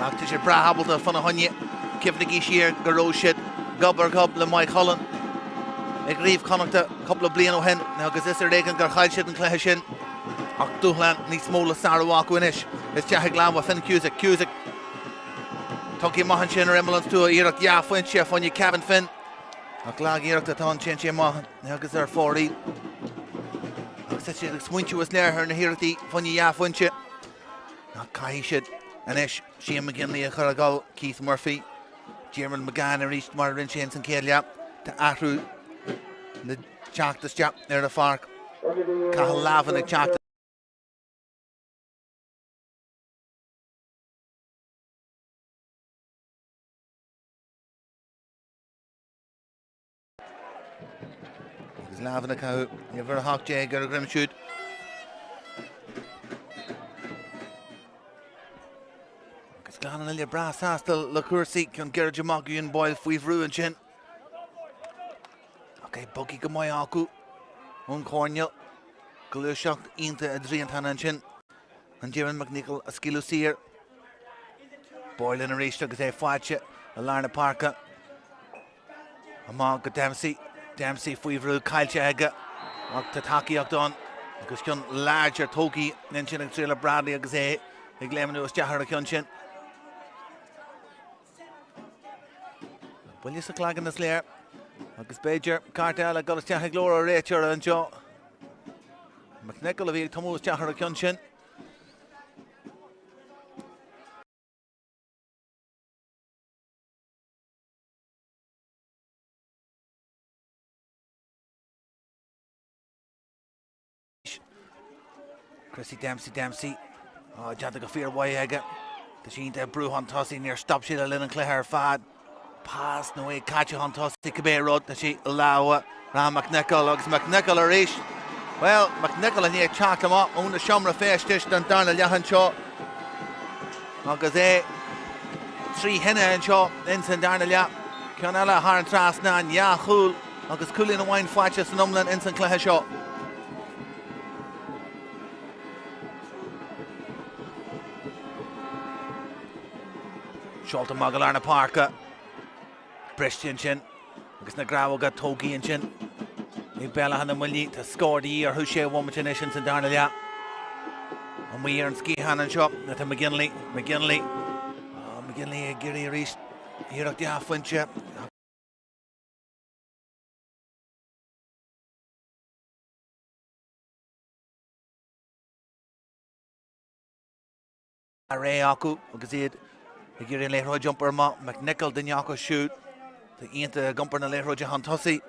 ach tá sé brathbalta fanna honne cifnig í siar go raibh siad gobar gob le Mike Holland ag riomh connachta couple of bliana ó hen agus is réigen gur chaid siad an cluiche sin ach dúchlan níos móla Sarawak inis is Teach Gleann fin Cusick Tucky mahan sin ar ambulance tú iirecht jafuin sé fanne cabin fin ach lag iirecht atá sin sé mahan agus ar fórí agus sé smuintú is léir na hiirtaí fanne jafuin sé ach cai siad inis Shane McGinley a chur agáil Keith Murphy Jeremy McGann a ríist mar rin sin san céile tá ahrú na teachtas teap ar a Páirc caithal lábhan ag teachtas agus lábhan a caithú i bhar a thach dé gur a grimsúd agus Gleann an ile bras hastal le cuasaí chun Gerard Jamagiún Boyle faoi bhrúin sin okay, Buggy go mai acu ón Conall Cluiche ínta a dríonn sin an Jeremy McNichol a sciú siar Boyle in a réiste agus é fáilte a lár na Páirce a má go Dempsey faoi bhrú caiilte aige ach tá takeíocht don agus chun láidir tógaí nin sin ag tríle Bradley agus é ag lémanú is deathar a chun sin Buillí sa clagan is léir agus Beidir cartel a golas teach glór a réitear an seo McNichol a bhí tomús teachar a chun sin Chrissy Dempsey deanta go fíor bhaid aige tá sínta brúhan tosaí níor stop siad a linn an cluiche ar fad Pass no way catch on toss the Cabe Road that she allow Ram McNichol agus McNichol a reach. Well, McNichol and he chat him up on the Shumra face dish than Darnell Yahan Shaw. Agus é trí hinne an seo in san Darnell ya. Conall Athar an Tráchtaire ya chúl agus cúlín a bhain fáilte san umlan in san cluiche seo. Seolta Magalar na Páirce. Bristian sin agus na Craobh got tógaí an sin ag Béal Átha na mBuillí tá scódaí ar thu sé bhhaimite in sin san Darnell ya. An mí ar an scíhan an seo na tá McGinley ag géirí a ríist iirecht deafuinte a ré acu agus iad ag géirí an léithreoid jumper má McNichol duine acu siúd the Ianta Gumper na Leathcheannais Hantosi,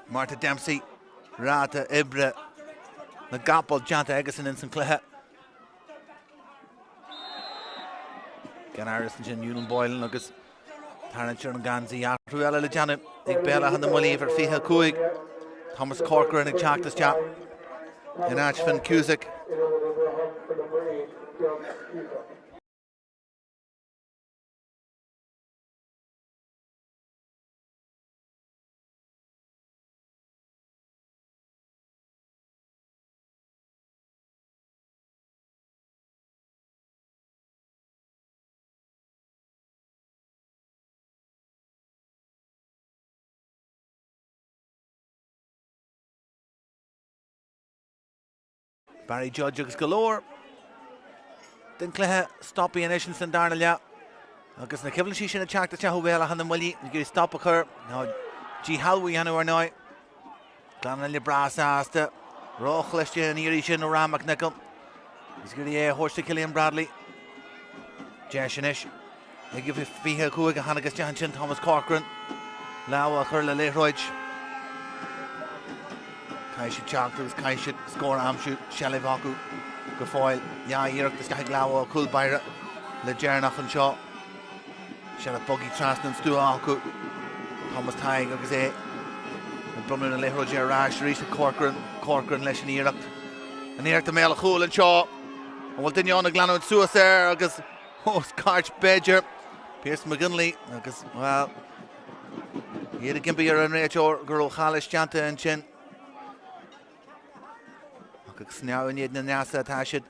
Martha Dempsey, Rata Ibre, the Gapel Janta Egerson in St. Cluiche. Gan Harrison Jin Newland Boyle, Lucas, Tarrant and Ganzi, Ruella Lejanet, Nick Béal Átha na mBuillí for Fiha Kuig, Thomas Corcoran and Teachtas chap, and Ashfin Cusick. Barry Judge agus galore. Den Cluiche stoppí an isin san Darnell ya. Agus na cibhlann sí sin a teachta te Béal Átha na mBuillí gur stop a chur. Ná G Halwí anú ar nói. Gleann le bras ásta. Roch leiste an irí sin ó Ram McNichol. Is gur é Horsta Killian Bradley. Seanaidh. Ag give fihe cuaig a hanagus tean sin Thomas Corcoran. Lá a chur le léithreoid. Caiisiid teachtas, caiisiid scór amsú, Seanaidh acu go fáil. Ja iirecht is Teach Gleann cúil baire le Thiarnaigh an seo. Seanaidh buggy trasnan stú acu. Thomas Tighe agus é. An brumú na léithreoid ar ráis rís a Corcoran leis an iirecht. An iirecht a méle chúil an seo. An bhfuil duine anna Gleann suas agus Carch Beidir. Pierce McGinley agus, well, iad a gimpí ar an réiteoir gur ó chális teanta an sin. Agus sneamh iad na neasa atá siad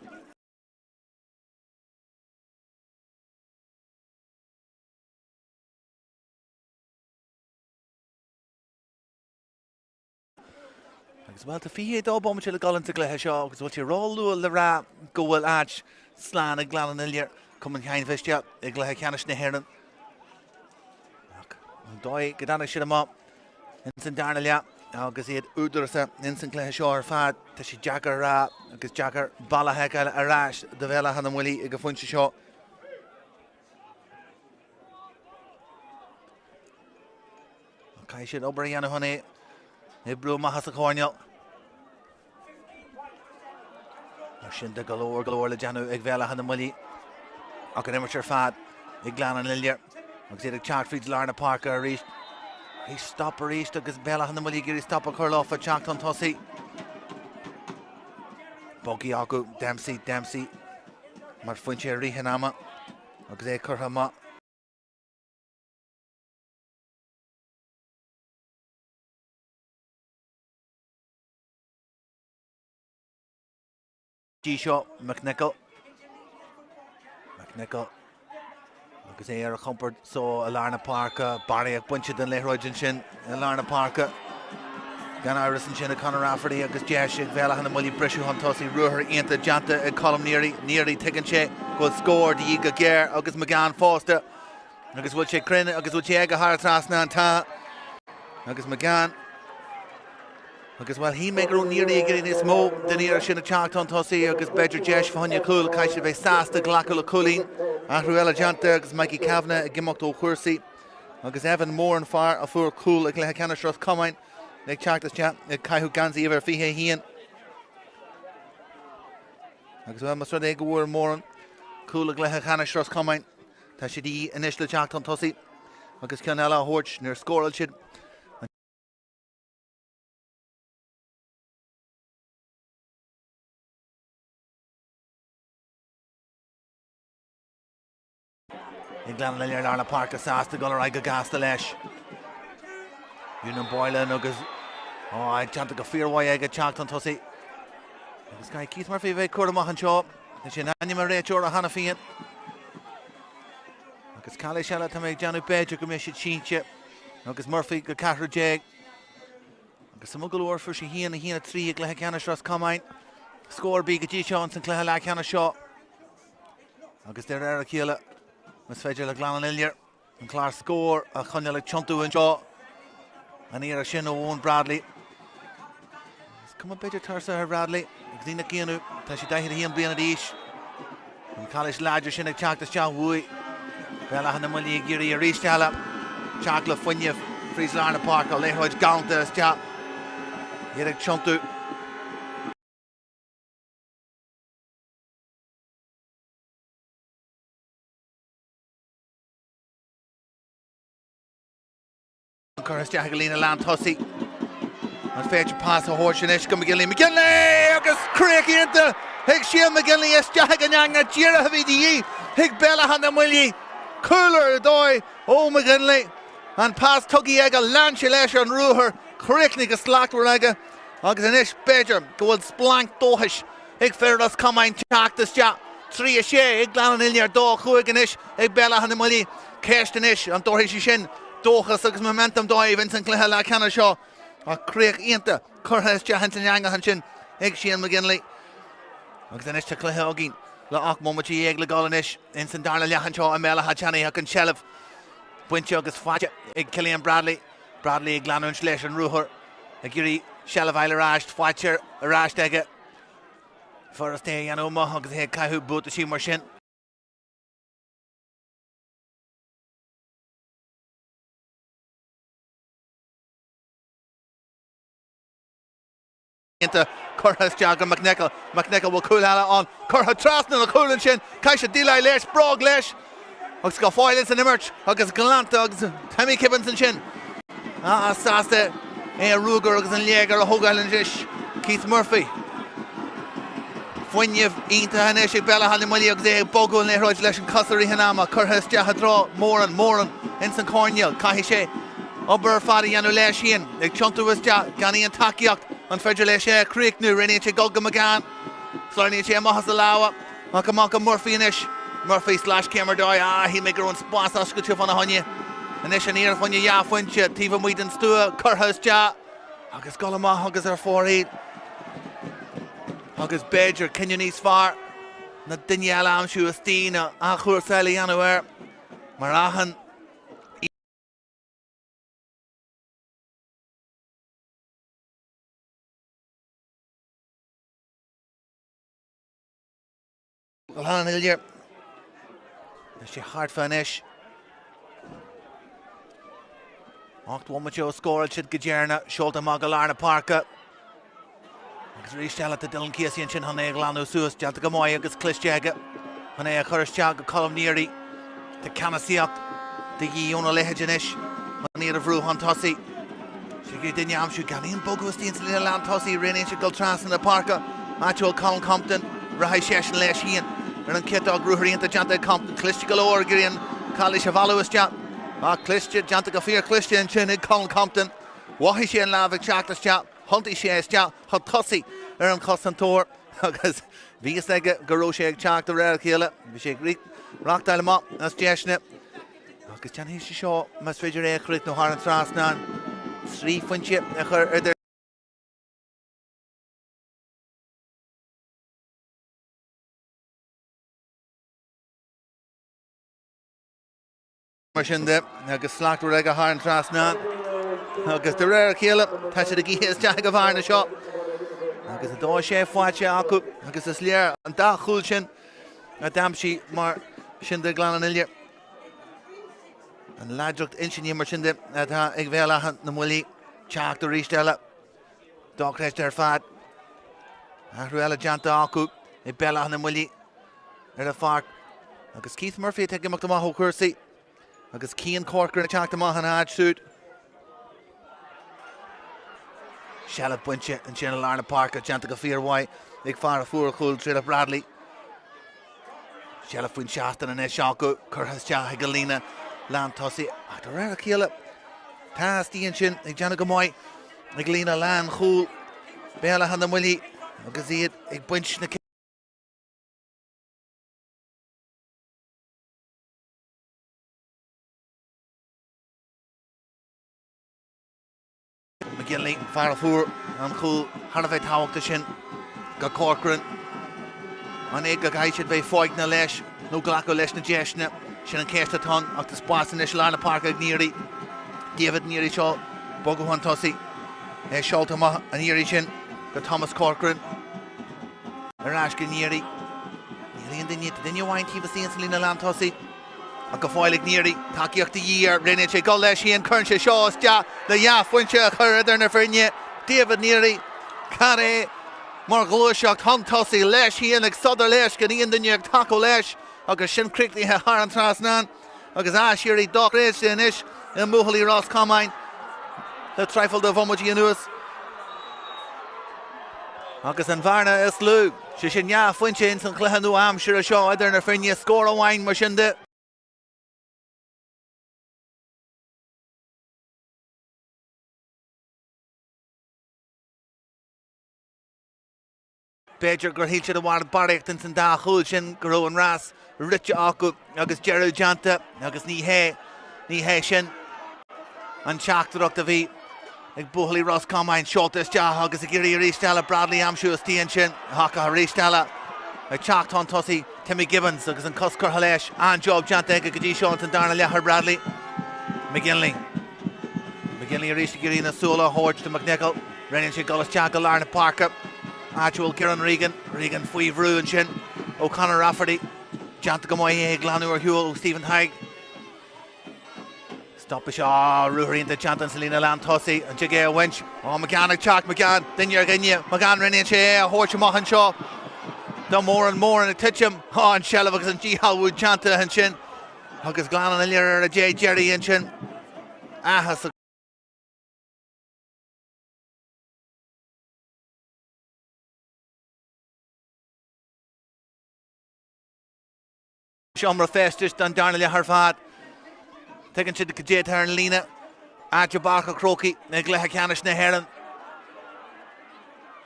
Well, the fee dó bomb le Gleann to Cluiche seo, agus bhfuil rollú le rá gohfuil áit slán ag Gleann Iolair cumann cheann fiste ag Leathcheannais na hÉireann. Dói go dana siad amá in san Thiarnaigh agus iad údarsa in san Cluiche seo ar fad tá si Jackar rá agus Jackar bailithe eile arás do Béal Átha na mBuillí ag go funse seo. Cai siad obair dhéanamh honnaí I brú maithas a chórneal. Sin de galóir le deanú ag Béal Átha na mBuillí ach an imimeir fad ag Gleann Iolair agus iad ag teacht faoid Iolair na Páirc a ríist. He stop a ríist agus Béal Átha na mBuillí gurí stop a chur láfa teacht an tosaí. Bogí acu Dempsey mar fuinte a ríthe ama agus é curtha ma. Seo McNichol agus é ar a chumpart so Iolair na Páirc Barry ag buinte den leithróidin sin Iolair na Páirc gan áras an sin a Conall Rafferty agus deis ag Béal Átha na mBuillí brisú an tosaí ruthar aonta deanta ag colm níorí tuigeann sé go scór de go géir agus McGann fásta agus bhfuil sé crinne agus bhfuil sé ag a thar trasna an tá agus McGann agus bhfuil hí mé grú níorí ag is mó den íar sin a teacht an tosaí agus beidir deis fáinne cúil caiise bheith sásta ghlacail a cúlín Athruella deanta agus Mikey Kavanagh ag gimocht ó chuirsaí agus Evan Moore an fear a fuair cúil ag Leathcheannais ros cumáin ag teachtas ag caiithú gansaí ibar fiche hían agus bhfuil mas rud ag go bhfuair mór cúil ag Leathcheannais ros cumáin tá si dí inis le teacht an tosaí agus ceann eile a thuirt nuair scórail siad ag Gleann Iolair Iolair na Páirc sásta go raibh go gasta leis. Dún Béile agus ag teanta go fíorhhaid ag teacht an tosaí. Agus cai Keith Murphy bheith cuair amach an seo sin aine mar réiteúir a hana fian. Agus Calais eile tá ag deanú beidir go mé siad sínte agus Murphy go 4 agus sa mugalúir fuair sé híana trí ag Leathcheannais ros cumáin. Scór bí go dtí seo an san Cluiche Leathcheannais seo. Agus déir ar a chéile mas féidir le Gleann Iolair an clár scór a chuine le tiontú an seo an íar sin ó Owen Bradley. Cuma beidir tarsa ar Bradley ag dtína cíanú tá si daithir híon bliana díis an Calais láidir sin ag teachtas teanhuaí Béal Átha na mBuillí gurí a ríiste eile teach le fuinne fríos Iolair na Páirc ó leithróid ganta is teach iad ag tiontú. Curtha Gleann land tosaí an féidir pás a thuir sin is go mBuillí agus críochínta hiag siad mBuillí is deach an neanga díire a bhí dí hiag Béal Átha na mBuillí coolar a dói ó mBuillí an pás tugaí ag a lanse leis an ruthar críochnaigh go slachtar aige agus inis beidir go bhfuil splank dóthais hiag féidir cumáin teachtas teach 3-6 ag Gleann Iolair dó chuig inis ag Béal Átha na mBuillí céist inis an dóthaí sin dóchas agus momentum dóibh in san Cluiche Leathcheannais seo a críoch aonta curtha is deach an neanga an sin ag Sean McGinley agus inis tá Cluiche agin le ach momatí ag le gálanis in san Thiarnaigh seo a Béal Átha Teannaigh ach an seileh buinte agus fáte ag Cillian Bradley ag Gleann leis an ruthar ag gurí seileh eile ráist fáte a ráist aige for as té an óma agus ag caiithú bút a sí mar sin. Into curtha Jagan McNichol will cool eile on curtha trasna a coolan sin caiise díla leis brog leis agus go fáil in san imirt agus galanta agus Tammy Kibbins an sin sásta é a rúgar agus an léagar a thugáil an dis Keith Murphy foiineh ionta hanéis ag Béal Átha na mBuillí agus é bogúil leithróid leis an cosarí hanama curtha deach a drá móran in san córneal caiithí sé obair fada dhéanú leis sin ag tiontú is deach ganí an takeíocht an féidir leis sé críochnú rinne sé go McGann Slárníonn sé amachchas a láha amach Murphy inis Murphy / Kimmer dói hí mé gur an spás ascailte fanna haine inis an íar fanne jafuinte tíomh muid an stúa curtha is deach agus Golamá agus ar fóraí agus Beidir cinne níos fearr na duine eile amsú is tína a chuirsaí anhuair mar ahan Gleann Iolair is sé hard finish 8-1 Joe scóil siad go Thiarnaigh seolta má go lárna Páirce agus rísteala a Dylan Casey an sin Tháinig Gleann suas dealta go maiid agus Cluiche Tháinig a chuiristeach go Colm Níorí de Canasíocht de Iona Leathcheannais maníad a bhrú an tosaí sé go duine amsú ganíon bogus tíon sa lína lean tosaí réonn sé go trás na Páirce Matthew Colin Compton Rahaid Sean leis híon ar an kitag grúthaíonnta deanta Compton Cluiche go leor guríonn Cáilís a bhaluas deach Cluiche deanta go fíor Cluiche an sin Colin Compton waithí sé an lábhah teachtas deach Huntaí sé deach chud tosaí ar an cosantóir agus bhíos aige go raibh sé ag teach do réir chéile bhí sé Tráchtaire má as deisne agus teann sé seo mas féidir é chrit nó thar an trasnán srí fointe a chur idir mar sin de agus slachtú ag a thar an trasnán agus de réir chéile tá sé a gíos deach go bhharna seo agus a dó sé fáilte acu agus is léir an dá chúil sin a damsí mar sin de Gleann Iolair an ládrocht insiní mar sin de atá ag Béal Átha na mBuillí teach do rísteile dóchreist ar fad a ruile deanta acu ag Béal Átha na mBuillí ar a Páirc agus Keith Murphy te gimach amach ó chuirsaí agus Cian Corcoran teach amach an áidsúd Seala buinte an sin lárna Páirce deanta go fíorhhaid ag fear a fuair chúil tríad Bradley Seala faoin seaachtain an é seo go curthas teach go lína lean tosaí ach do réir chéile tá stíonn sin ag deanna go maiid ag lína lean chúil Béal Átha na mBuillí agus iad ag buint na McGinley fear a fuair an chúil thar bheith táhaachta sin go Corcoran an é go gaiith siad bheith fáigna leis nó ghlaco leis na deisne sin an céiste tán ach tá spásan is lárna Páirce ag Níorí David Níorí seo bogadh an tosaí é seolta amach an Níorí sin go Thomas Corcoran ar ais go Níorí an duine bhain tíomh síon sa lína lean tosaí a go fáil ag Níorí takeíocht díar rinne sé go leis híon chun sé seo stea le fuinte a chur idir na frinne David Níorí can é mar glúiseach an tosaí leis híon ag sodar leis go íon duine ag taco leis agus sin crictíthe thar an trasnán agus siarí dóchréid sin is in mBuillí Ross Comáin le trifle de bhomodí nuas agus an bharna is lú sé sin fuinte in san chluicheanú amsúr a seo idir na frinne scór amháin mar sin de Beidir gur híl siad a bhhar baríocht san dá chúil sin go raibh an ras rite acu agus Gerú deanta agus ní hé sin an teachtarach a bhí ag mBuillí Ross Comáin seoltas deach agus a gurí rísteala Bradley amsú tíon sin hacha rísteala ag teachtán tosaí Timmy Gibbons agus an coscurtha leis an job deanta ag go dtí seo an darna lethar Bradley McGinley a ríiste gurí na súla Hort de McNichol rinne sé golas teach go lárna Páirce Actual Kieran Regan faoi bhrú an sin O'Connor Rafferty deanta go maiid ag Gleann ar Huel Stephen Haig stop is ruúiríonnta deanta sa lína lean tosaí an tigé a winch McGann ag teach McGann duine ar gine McGann rinne sé a Hort amach an seo do mór an ag titim an sealamh agus an ddíhalhúd deanta an sin agus Gleann Iolair ar a J Jerry an sin ahas Seomra festis don darna lethar fad tagann siad go déad ar an lína áte barcha croci na Leathcheannais na hÉireann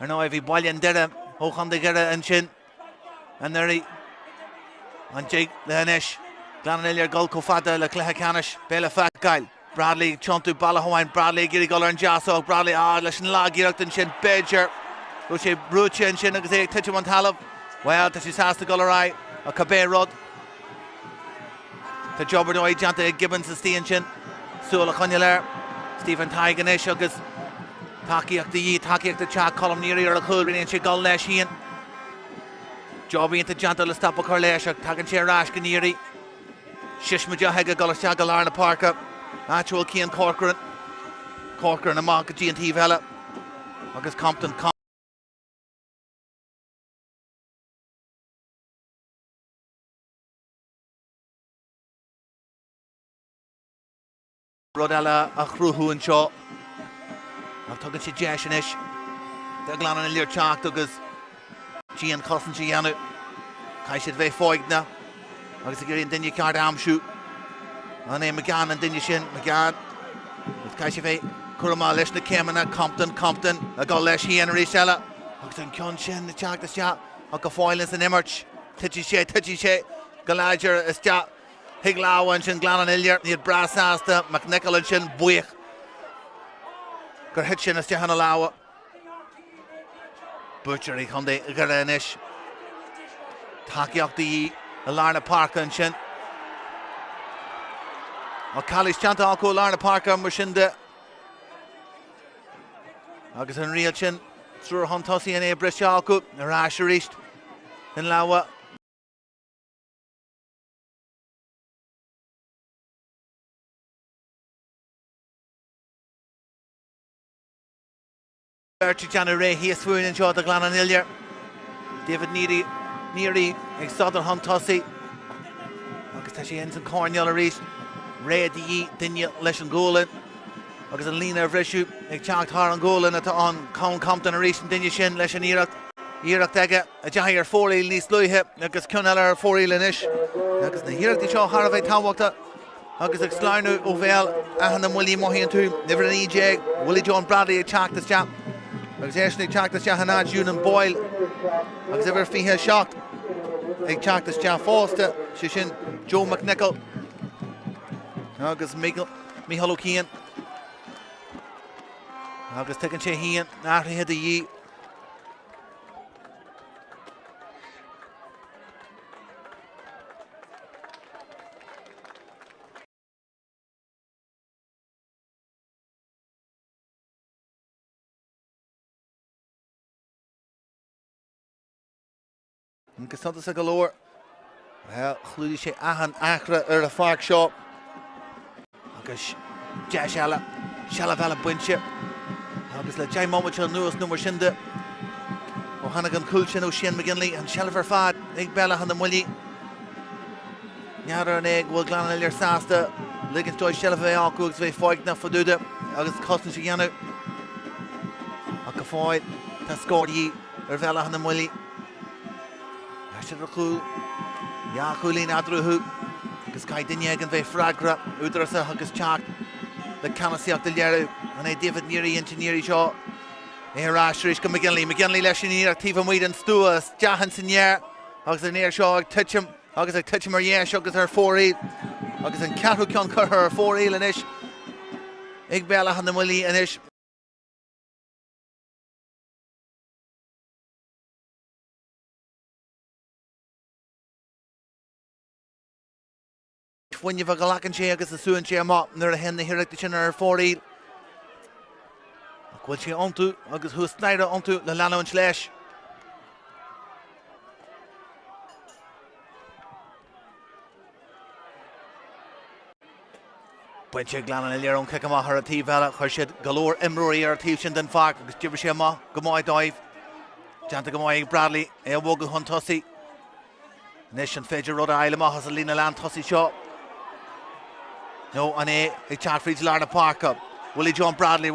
ar ná bhí bailíonn deire óchan de geire an sin an nuirí an Jake Leathcheannais Gleann Iolair gol có fada le Leathcheannais béle fad gail Bradley chuntu Balahawain Bradley giri golar an jasog Bradley leis an lag ireachtain sin Badger ru sé brúte an sin agus é tiite an talamh well tá sí sásta golar ai a cabé rod tá jobbar dói janta Gibbons sa stíon sin súla Conall Stephen Tyganis agus takeíocht the teach colm níorí ar a chuil rinne sé gal leis híon Jobbíonnta janta le stoppa chuir leis ach tagann sé rás go níorí Sismuide heige golar teag go lár na Páirce Actual Cian Corcoran amach go G&T bheile agus Compton rud eile a chrúthú an seo ach tugann sé deis inis de Gleann an Iolair teacht agus Gian cosan sé dhéanú cai siad bheith fóigna agus a guríonn duine ceart amsú an é McGann an duine sin McGann cai sé bheith curmá leis na céimeanna Compton a gá leis híon éis eile agus an ceann sin na teachtas te ach go fáileann san imirt tuití sé go láidir is te hiag láhain sin Gleann an Iolair níiad brasáasta McNicholl sin buíoch gur hit sin is te hena láha Butcher í chundé gur inis takeíochtaí a lár na Páirce an sin a Callis teanta acu lár na Páirce mar sin de agus an rial sin trúr hontosaí an é brise acu arás a ríist in láha Leathcheannais ré hí swúin an seo a Gleann an Iolair David Níorí ag Sathairn hontosaí agus tá sé in san córneal a ríist réad í duine leis an ggólan agus an lína bhreisiú ag teachtar an ggólan atá an Conn Compton a ríist an duine sin leis an iireacht aige a deithí ar fóraíl níos luithe agus Conall ar fóraíl inis agus na hiireachtaí seo thar a bheith tábhachta agus ag sláirnú ó Béal Átha na mBuillí maithíonn tú nimar an EJ Willie John Bradley ag teachtas te agus éisnig teachtas te Hanaid Ewan Boyle agus ever fihe seach ag teachtas te fásta sé sin Joe McNicholl agus Micheál O'Keehan agus tugann sé híon áthraithe de dhí agus santas a galóir chlúdaí sé ahan achra ar a fáic seo agus deis eile sealah eile buinte agus le deich mámateil nuas numar sin de ó hana an cúil sin ó Shane McGinley an sealah ar fad ag Béal Átha na mBuillí neadar an éag bhfuil Gleann an Iolair sásta ligean dóid sealah bheith acu agus bheith fáig na fadúda agus cosan sé dhéanú ach go fáid tá scóirí ar Béal Átha na mBuillí Siad ar chúl Iachúlín adrúthú agus cai duine ag an bheith freagra údarasa agus teacht le canasíocht de léirú an é David Níorí inginíirí seo é ráisiéis go McGinley leis sin íar tíomh muid an stúas deachan san néir agus an éir seo ag tuitim agus ag tuitim ar dhéis agus ar fóraíl agus an ceathrú ceann curtha ar fóraíl inis ag Béal Átha na mBuillí inis Fuinne bh go leacann sé agus a suúann sé amach nuair a hen na hiireachta sin ar fóraíl bhfuil sé iontu agus thu sneire iontu le leanúint leis buin sé Gleann an Iolair ón cic amach ar a tíomh eile chuir siad galóir imreoirí ar a tíomh sin den fáic agus dibhir sé amach go mbeidh dóibh deanta go mbeidh ag Bradley é bhóg go chun tosaí Nis an féidir rud a eile amach as a lína lean tosaí seo No, an é ag teachfríd lár na Páirce Willie John Bradley ag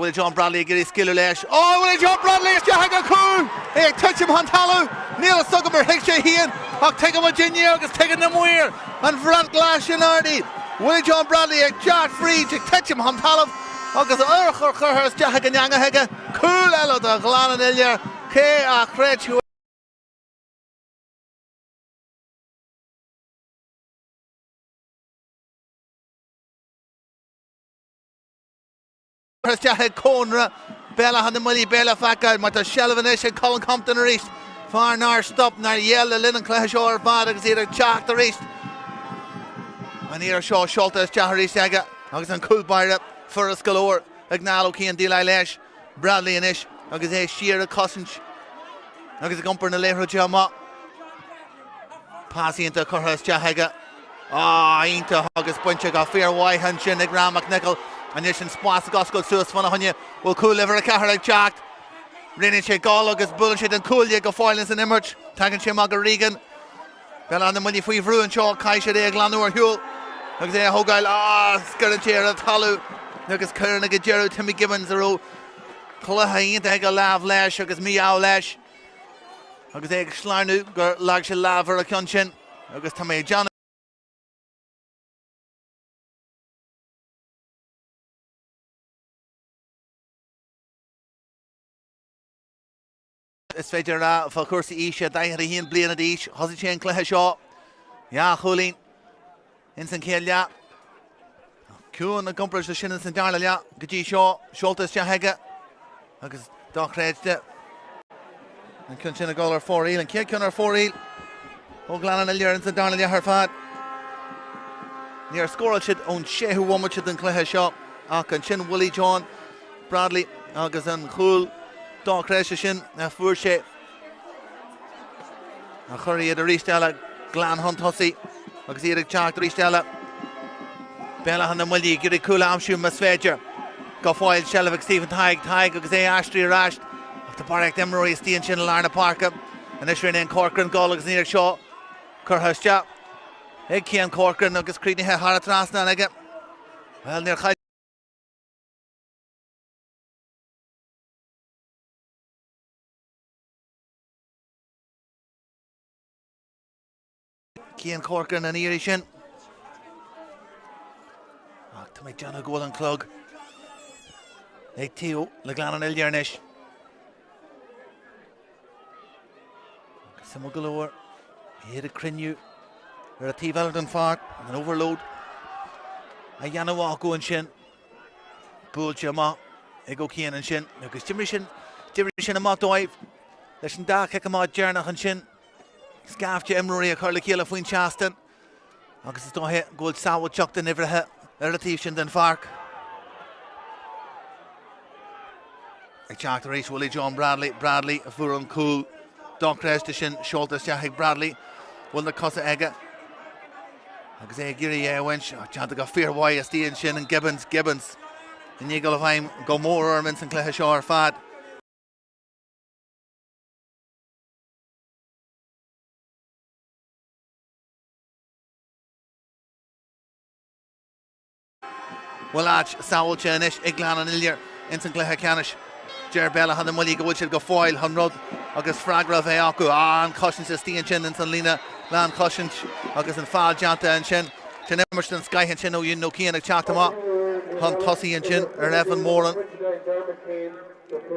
gurí scileú leis Willie John Bradley is deach an cúl ag tuitim an talú níl a sugam ar hiic sé híon ach teigem a dinne agus teigem na muir an bhrant glas sin ardí Willie John Bradley ag teachfríd ag tuitim an talamh agus ar chur is deach an neanga heige cúl eile a Gleann an Iolair cé a chréitú Jahe Conra, Béal Átha mBuillí, Béal Átha, mar tá Shelvan is and Colin Compton a reist. Far nar stop nar yell Linen Cluiche or bad agus either Tráchtaire reist. And here Shaw Schulta is Jaharist Aga, agus an Coolbaire for a Scalor, Agnalo Key and Iolair, Bradley and Ish, agus siar a Cosinch, agus a Gumper and a Leathcheannais Jama. Passing into curtha Jahaga. Into agus bunch got fair wide Hanshin, Graham McNichol, and Ish and Spórt Goskol Suas Fanahanya will cool liver a car like Jack. Raining Shea Gologus, Bullshit and Cool Yeg of Foilins and Emerge, tagging Shemaga Regan. Béal Átha mBuillí Fui Vrue and Shaw, Kaisha de Gleann or Huel. Agus Hogail, Scarrachair at Halu. Agus Thiarnaigh Gerald, Timmy Gibbons, the row. Cluiche into Hega Lav Lash, agus Iolair. Agus Schlarnu, Gur Lagsha Lav or a Kunchin. Agus Tamay John. It's Federa for course Isha, Daihan Blian at Ish, Hosichain Cluiche Shaw. Ya Hulin. Insan Kelia. Kuhn and Gumpers the Shin and St. Darla, Gaji Shaw, Schultes Jahega. Agus Dockrede. And Kunchin a goal or 4 eel and Kirkun or 4 eel. Gleann and Iolair and St. Darla her fad. Near score should own Shehu Womacha than Cluiche Shaw. Kunchin Willie John Bradley Agus and Cool Dockrede Shin Furshe. A Curry at the Ristella Gleann Hunt Hussey. Agus Idirmheánach Teach Ristella. Béal Átha mBuillí Giri Coola Amshu Masfedger. Go foil Shelvik Stephen Tig agus Ashtray Rash. After Páirc Emery Steen Shin Larna Parka. And Ishrin and Corcoran Goal agus Idirmheánach Shaw. Curtha Sja. Kian Corcoran agus Creedney Hara Trasna Nega. Well near Chai. Kian Corcoran and Idirmheánach Shin. To make John a goal and Clug. Theo, Gleann and Idirmheánach. Some galore. He hit a Crinu. Or a T Veldon Fark. An overload. A Yanawa go and Shin. Bull Jama. Ego Kian and Shin. Because Jimmerish and a Mott Dive. There's some dark Hekama Thiarnaigh and Shin. Scarf Emery a Curlikila Fuin Chaston. Agus it's not hit. Gold Sawa chucked in every hit. Relativation than Fark. A Jack the race Willie John Bradley, a Furon Cool, Dockrede Shin, Schultes Jahig Bradley, won the Cussa Ega. Agus Giri Wench, Chanta got fair wire Steen Shin and Gibbons. And Eagle of Heim go more Ermins and Cluiche Shaw Fad. Willach, Sawal Chanish, Gleann and Iolair, Insan Leathcheannais, Béal Átha mBuillí go should go foil, Hunrod, Agus Fragra Veaku, and Cushions is Steen Chin and San Lena, Land Cushions, Agus and Fall Janta and Chin, Chin Emerson Sky and Chin, you know, Kian and Chatama, Hunt Tussie and Chin, Evan Moran,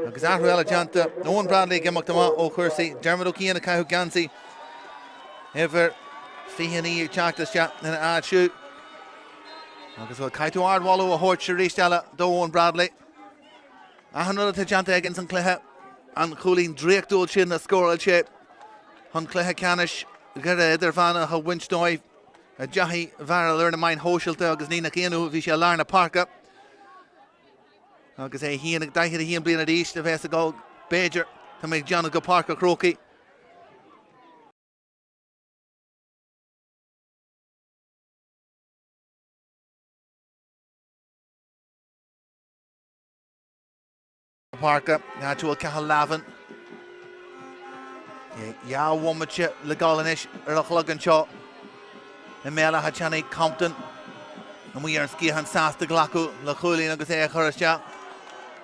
Agus Ahruela Janta, no one Bradley, Gimaktama, O'Cursey, Dermot O'Kean and Kahu Gansi, Ever, Fihani, Chaktas Chat, and Adshu. Agus well Kaitu Ardwallow a Hort Ristella, Doan Bradley. Another to Janta against an Cluiche. And Coolin Drake Dole Chin a scoral shape. Hun Leathcheannais, Gera Idirmheánach a winch dive. A Jahi Vara learn a mine Hoshilta agus Nina Kianu Visha Larna Parka. Agus he and Daihan he and Blian at East, the Vesta Gold Bajer to make John go Parka Croaky. Parka, natural Cahalavin. Ya Womacha, Legolanish, Erlachlugan Shaw, and Béal Átha Chani Compton. And we are skihan Sas the Glaku, Lachuli and Gazea Horasha.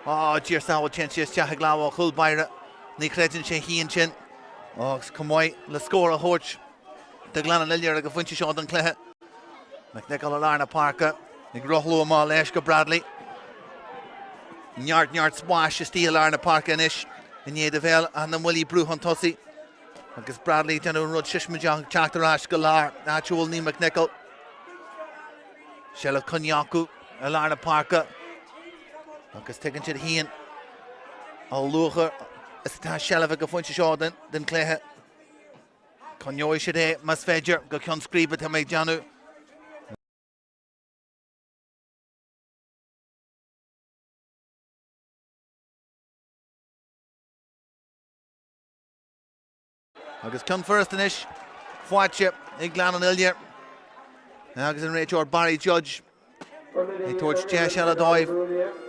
Oh, Jersao Chenchis, Chahaglawa, Hulbaira, Nikretin Shehi and Chin. Oh, Kamoy, Lascora Horch, the Gleann and Iolair, the Funchi Shaw and Cluiche. McNichol Larna Parka, the Grohlu Amal Eshka Bradley. Nyart Swash, Steel Larna Parka and Ish, and Béal Átha mBuillí Bruhan Tussie. Agus Bradley, Janu Rud Shishmajang, Tráchtaire Galar, Natural Ní McNichol. Shell of Kunyaku, Larna Parka. agus tuigeann siad híon á luachar is tá sealamh go foiinte seo den cléthe. Conall siad é mas féidir go ceann scríbe tá méid deanú. Agus ceann first inis fáilte ag Gleann an Iolair. Agus an réiteoir Barry Judge ag towards Seanaidh dóibh.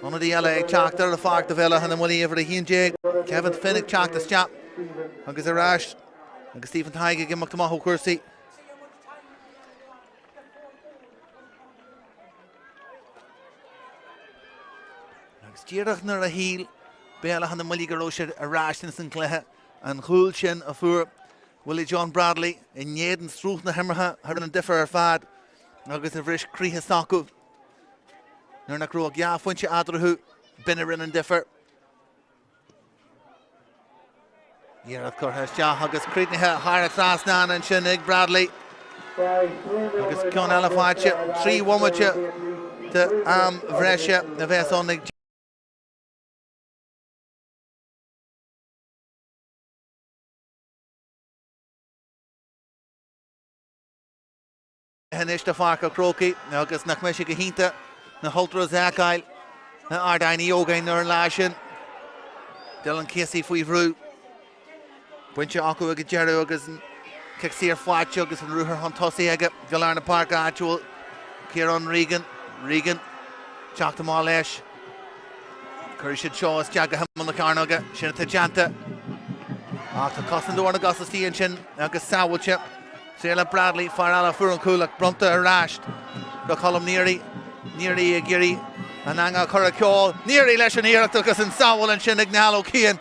Anna dí eile ag Tráchtaire a fácht a bheile hana mBuillí over a híon déag. Kevin Finnick teacht is teap. Agus a ráis. Agus Stephen Tighe ag imeacht amach ó cuasaí. Agus díreach nar a híl Béal Átha na mBuillí go raibh siad a ráis in san cléthe an chúil sin a fuair Willie John Bradley in néad an strúth na himmartha ar an differ ar fad agus a bhris críthe sacú. Nuair nach raibh gea foiinte adrathú binne rin an differ. Díreach curtha isteach agus críoitnithe thar a trasnán an sin ag Bradley. Agus Conall a fáilte trí womaite de bhreise a bheits an ag Henis de Páirc Craobh agus nach meisi go hínta na holtra Zacail na ardainní ógain nar an láisin. Dylan Casey faoi bhrú. Buinte acu ag dearú agus cic siar fáilte agus an rúthar an tosaí aige go lear na Páirc Áitiúil. Ciarán Regan teacht amá leis. Cuir siad seo is teag go him na carnaga sin tá deanta. Ach tá cosan dúir na gasastíon sin agus sábhailte. Séile Bradley far ala fuair an cúlach brumta a ráist. Go colm níorí a géirí an anga chur a ceáil. Níorí leis an iirecht agus an sábhail an sin ag neall ó cían.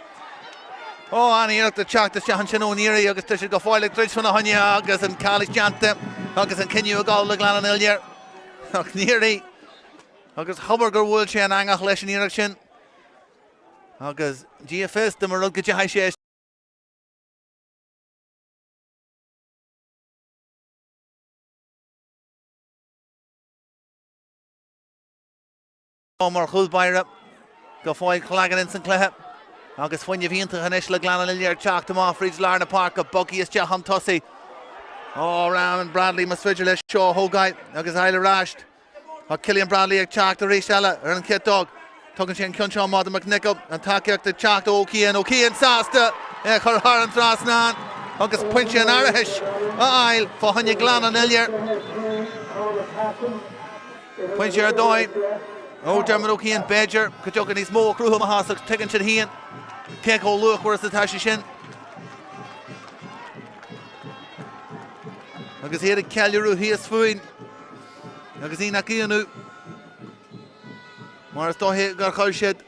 Ó an iirecht a teacht is teachan sin ó níorí agus tuis go fáilig tríd fan na haine agus an cális deanta agus an cinniú a gáil le Gleann an Iolair. Ach níorí agus hubar gur bhfuil sé an angach leis an iirecht sin. Agus GFS de mar rud go deithe sé mar chúdbaire go fáil chlágan in san cléthe agus foiinne bhíonta hanis le Gleann an Iolair teacht amá fríd lear na Páirc a bugaí is teach an tosaí. Ó ram an Bradley mas féidir leis seo thógáid agus eile ráist. Tá Cillian Bradley ag teacht a rís eile ar an kitdog. Tugann sé an cionseo Mád McNichol an takeíocht a teacht ó Cían sásta chur thar an trasnán agus pointe an airis a ail fá haine Gleann an Iolair. Pointe ar dóibh. Ó Dermot O'Keefe Badger go jogan níos mó cruútha a hasach tuigeann siad híon. Céic ó luach chuir sa taise sin. Agus héad ceiliúrú híos fuin. Agus í nach íonú. Mar is dóthe gur chuir siad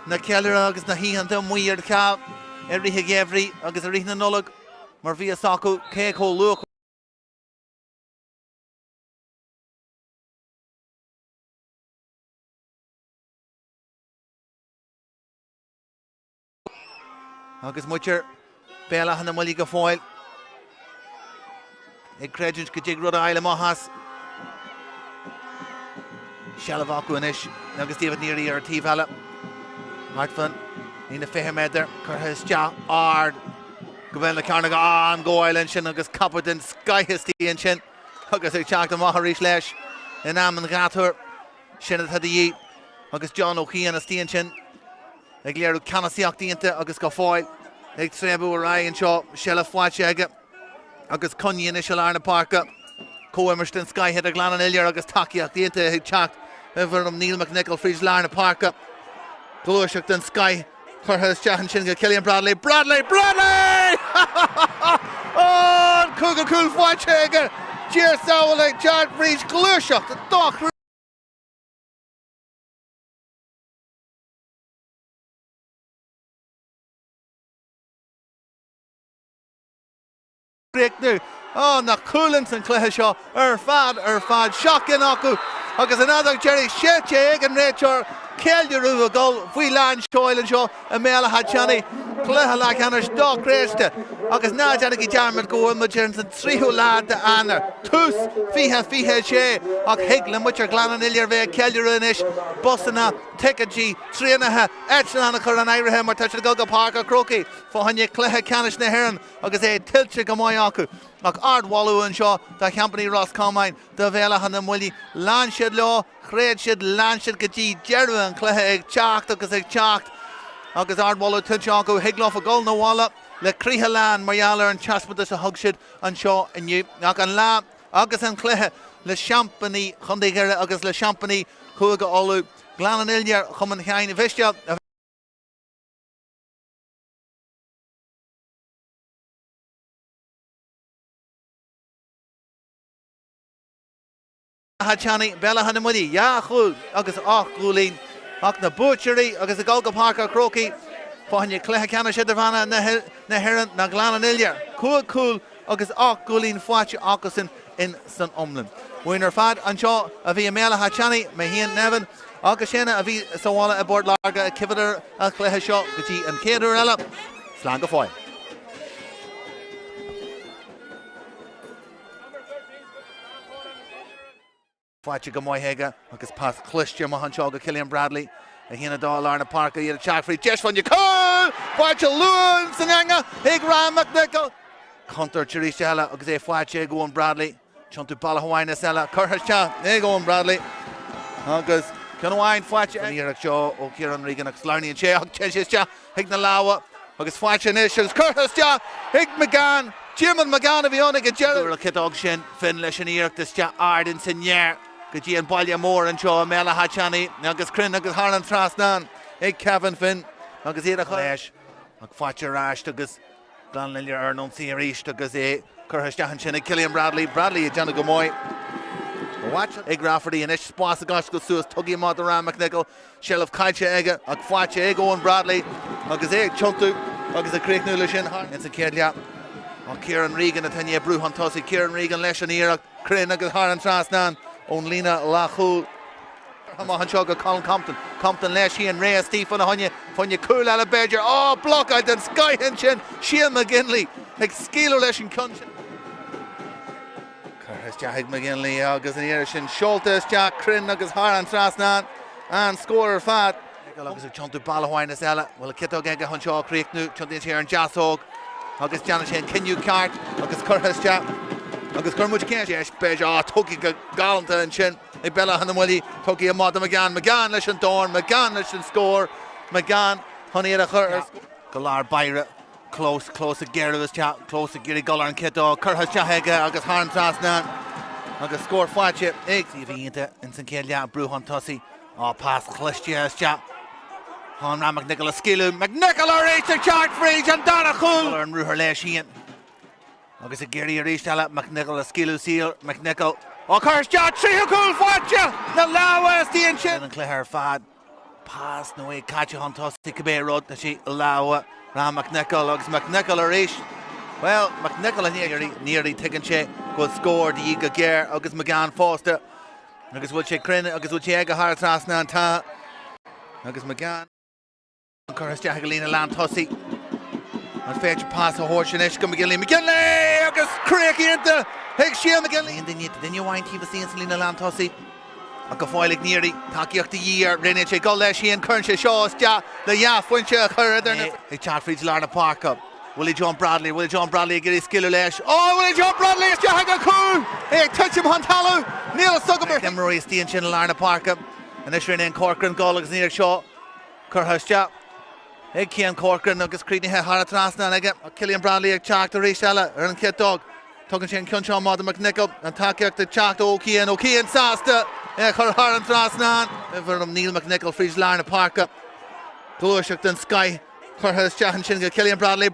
na ceiliúra agus na híhan do muí ar cá ar ríthe géhrí agus a ríthe na nullag mar bhí a sacú céic ó luach. Agus muitir Béal Átha na mBuillí go fáil. Ag creidint go dig rud eile maithas. Sealamh acu inis agus díomh níorí ar tíomh eile. Martfan í na 5 méadar curtha isteach ard. Go bhfuil na carnaga an gáil sin agus capad den scaithestíon sin. Agus ag teacht amach a rís leis in am an ghathúir sinna tá dí agus John O'Keefe a stíon sin. Ag léirú canasíocht díonta agus go fáil ag tréabú a raigh seo sealamh fáilte aige agus conníon is lear na Páirc comhaimirt den scaithe a Gleann an Iolair agus takeíocht díonta ag teacht bhar am Neil McNichol fríd lear na Páirc. Glúiseach den scaith churtha isteach sin go Cillian Bradley. Ó an cúga cúil fáilte aige tíor sábhail ag teart fríd glúiseach a doch nu. Oh, nach coolant an cléthe seo ar fad seacin acu agus another Jerry séte ag an réiteoir ceiliúrú a gáil faoi lean seoil an seo a Béal Átha Cluiche Leathcheannais dó Chréiste agus ná deannaigh dearmad go bhfuil muid an tríú lád de Athar tús fihe sé ach higla muid Gleann Iolair bheith ceiliúr inis busanna ticadí Thiarnaigh Seanaidh chur an Idirmheánach mar tuis go Páirc a Craobh fáinne Cluiche Leathcheannais na hÉireann agus é tiltte go maiid acu ach ardhwalú an seo tá cheampaí Roscomáin do Béal Átha na mBuillí lán siad leo chréad siad lán siad go dtí dearú an Cluiche ag teacht agus ag teacht agus ardhwalú tiltte acu higlof a gol na bhalla le críthe lán mar Iolair an teaspas a thug siad an seo inniu ach an lá agus an Cluiche le seampaí chundaigire agus le seampaí chuaigh olú Gleann Iolair chum an cheann bhisteal Leathcheannais Béal Átha na mBuillí ja chúl agus ach gúlín ach na búteirí agus a gáil go Páirc a Craobh fáinne Cluiche Leathcheannais Idirmheánach na hÉireann na Gleann Iolair cúl agus ach gúlín fáilte agus in san omlan. Muoinar fad an seo a bhí Béal Átha me híon nevan agus sinna a bhí sáhála a bord larga a cibhadar a Cluiche seo go dtí an céadú eile slán go fáil. Fáilte go maithéige agus pas Cluiche mo an seo go Cillian Bradley a híana dá lár na Páirc iad a teach faoi deis fan Nicole fáilte luúin san anga ag Ryan McNichol Contar tuiríste eile agus é fáilte go an Bradley Chantú balla Hawaiinas eile curtha é go an Bradley agus Conall fáilte íarach seo ó Ciaran Regan agus Lárnaíonn sé ag teiste ag na láha agus fáilte inis agus curtha ag McGann Jimon McGann a bhí ónnig a dearú a citág sin fin leis an íarachtas te ardin san near go dtí an baile mór an seo Béal Átha agus crinn agus Harlan Trasnan ag Kevin Finn agus iad a chuis ag fáilte ráist agus Gleann Iolair ar nó sí ríist agus é curtha sin ag Cillian Bradley i deanna go móid ag Rafferty inis spás a gas go suas tugaí má do Ryan McNichol seileamh caiite aige ag fáilte ag Owen Bradley agus é ag Chantú agus a críichnú sin in sa céadlia ach Ciaran Regan a taine brúhan tosaí Ciaran Regan leis an íarach crinn agus Harlan Trasnan ón lína lachúil an seo go Colin Compton leis hí an ré Stephen a haine cool eile Berger blockid den skyhin sin Sian McGinley ag scíú leis an cunsin Curtha ag McGinley agus an íar sin Seoltas Jack crinn agus Harlan Trasnan an scórar fad agus ag Chantú balla Hawaiinas eile bhfuil a citóg ag an seo críichnú Chantú sé an jaasóg agus Janet sé cinniú cart agus curtha agus chur muid céis Berger tugaí go galanta an sin ag Béal Átha na mBuillí tugaí a mád McGann leis an dorn McGann leis an scór McGann chunaí a chur go lár baire close a geirh close a gurí golar an kitó curtha heige agus Harlan Trasnan agus scór fáilte ag bhíonnta in san céadlia brúhan tosaí pás Cluiche Hán Ryan McNichol a scíú McNichol a rééis a teart fríd an dana chúl an rúthar leis híon agus a géirí a rééis eile McNichol a scíú síl McNichol curtha tríú cúil fáilte na láha tíon sin an Cluiche fad pás nó é caiite an tosaí go bé rud na sí láha Ryan McNichol agus McNichol a rééis well McNichol a níorí tuigeann sé go scór dí go géir agus McGann fásta agus bhfuil sé crinn agus bhfuil sé ag a Harlan Trasnan tá agus McGann curtha go lína lán tosaí an féidir pás a thuir sin is go McGinley agus críochínta ag Sian McGinley duine bhain tíomh síon sa lína lán tosaí a go fáil ag níorí takeíochta díar rinne sé go leis síon chun sé seo le fuinte a chur idirna ag teartfríd lár na Páirc Willie John Bradley a gurí scíú leis Willie John Bradley is deach go cúl ag tuitim an talú níl sugamar Emery stíon sin lár na Páirc an is rinne Corcoran gáil agus níor seo curtha ag Cian Corcoran agus críoithe Harlan Trasnan aige Cillian Bradley ag teacht a rééis eile ar an kitdog tugann sin cunseán mád McNichol an takeíochta teacht ó Cian sásta ag chur Harlan Trasnan bhar Neil McNichol fríos lár na Páirc Cluiche den Sky curtha sin go Cillian Bradley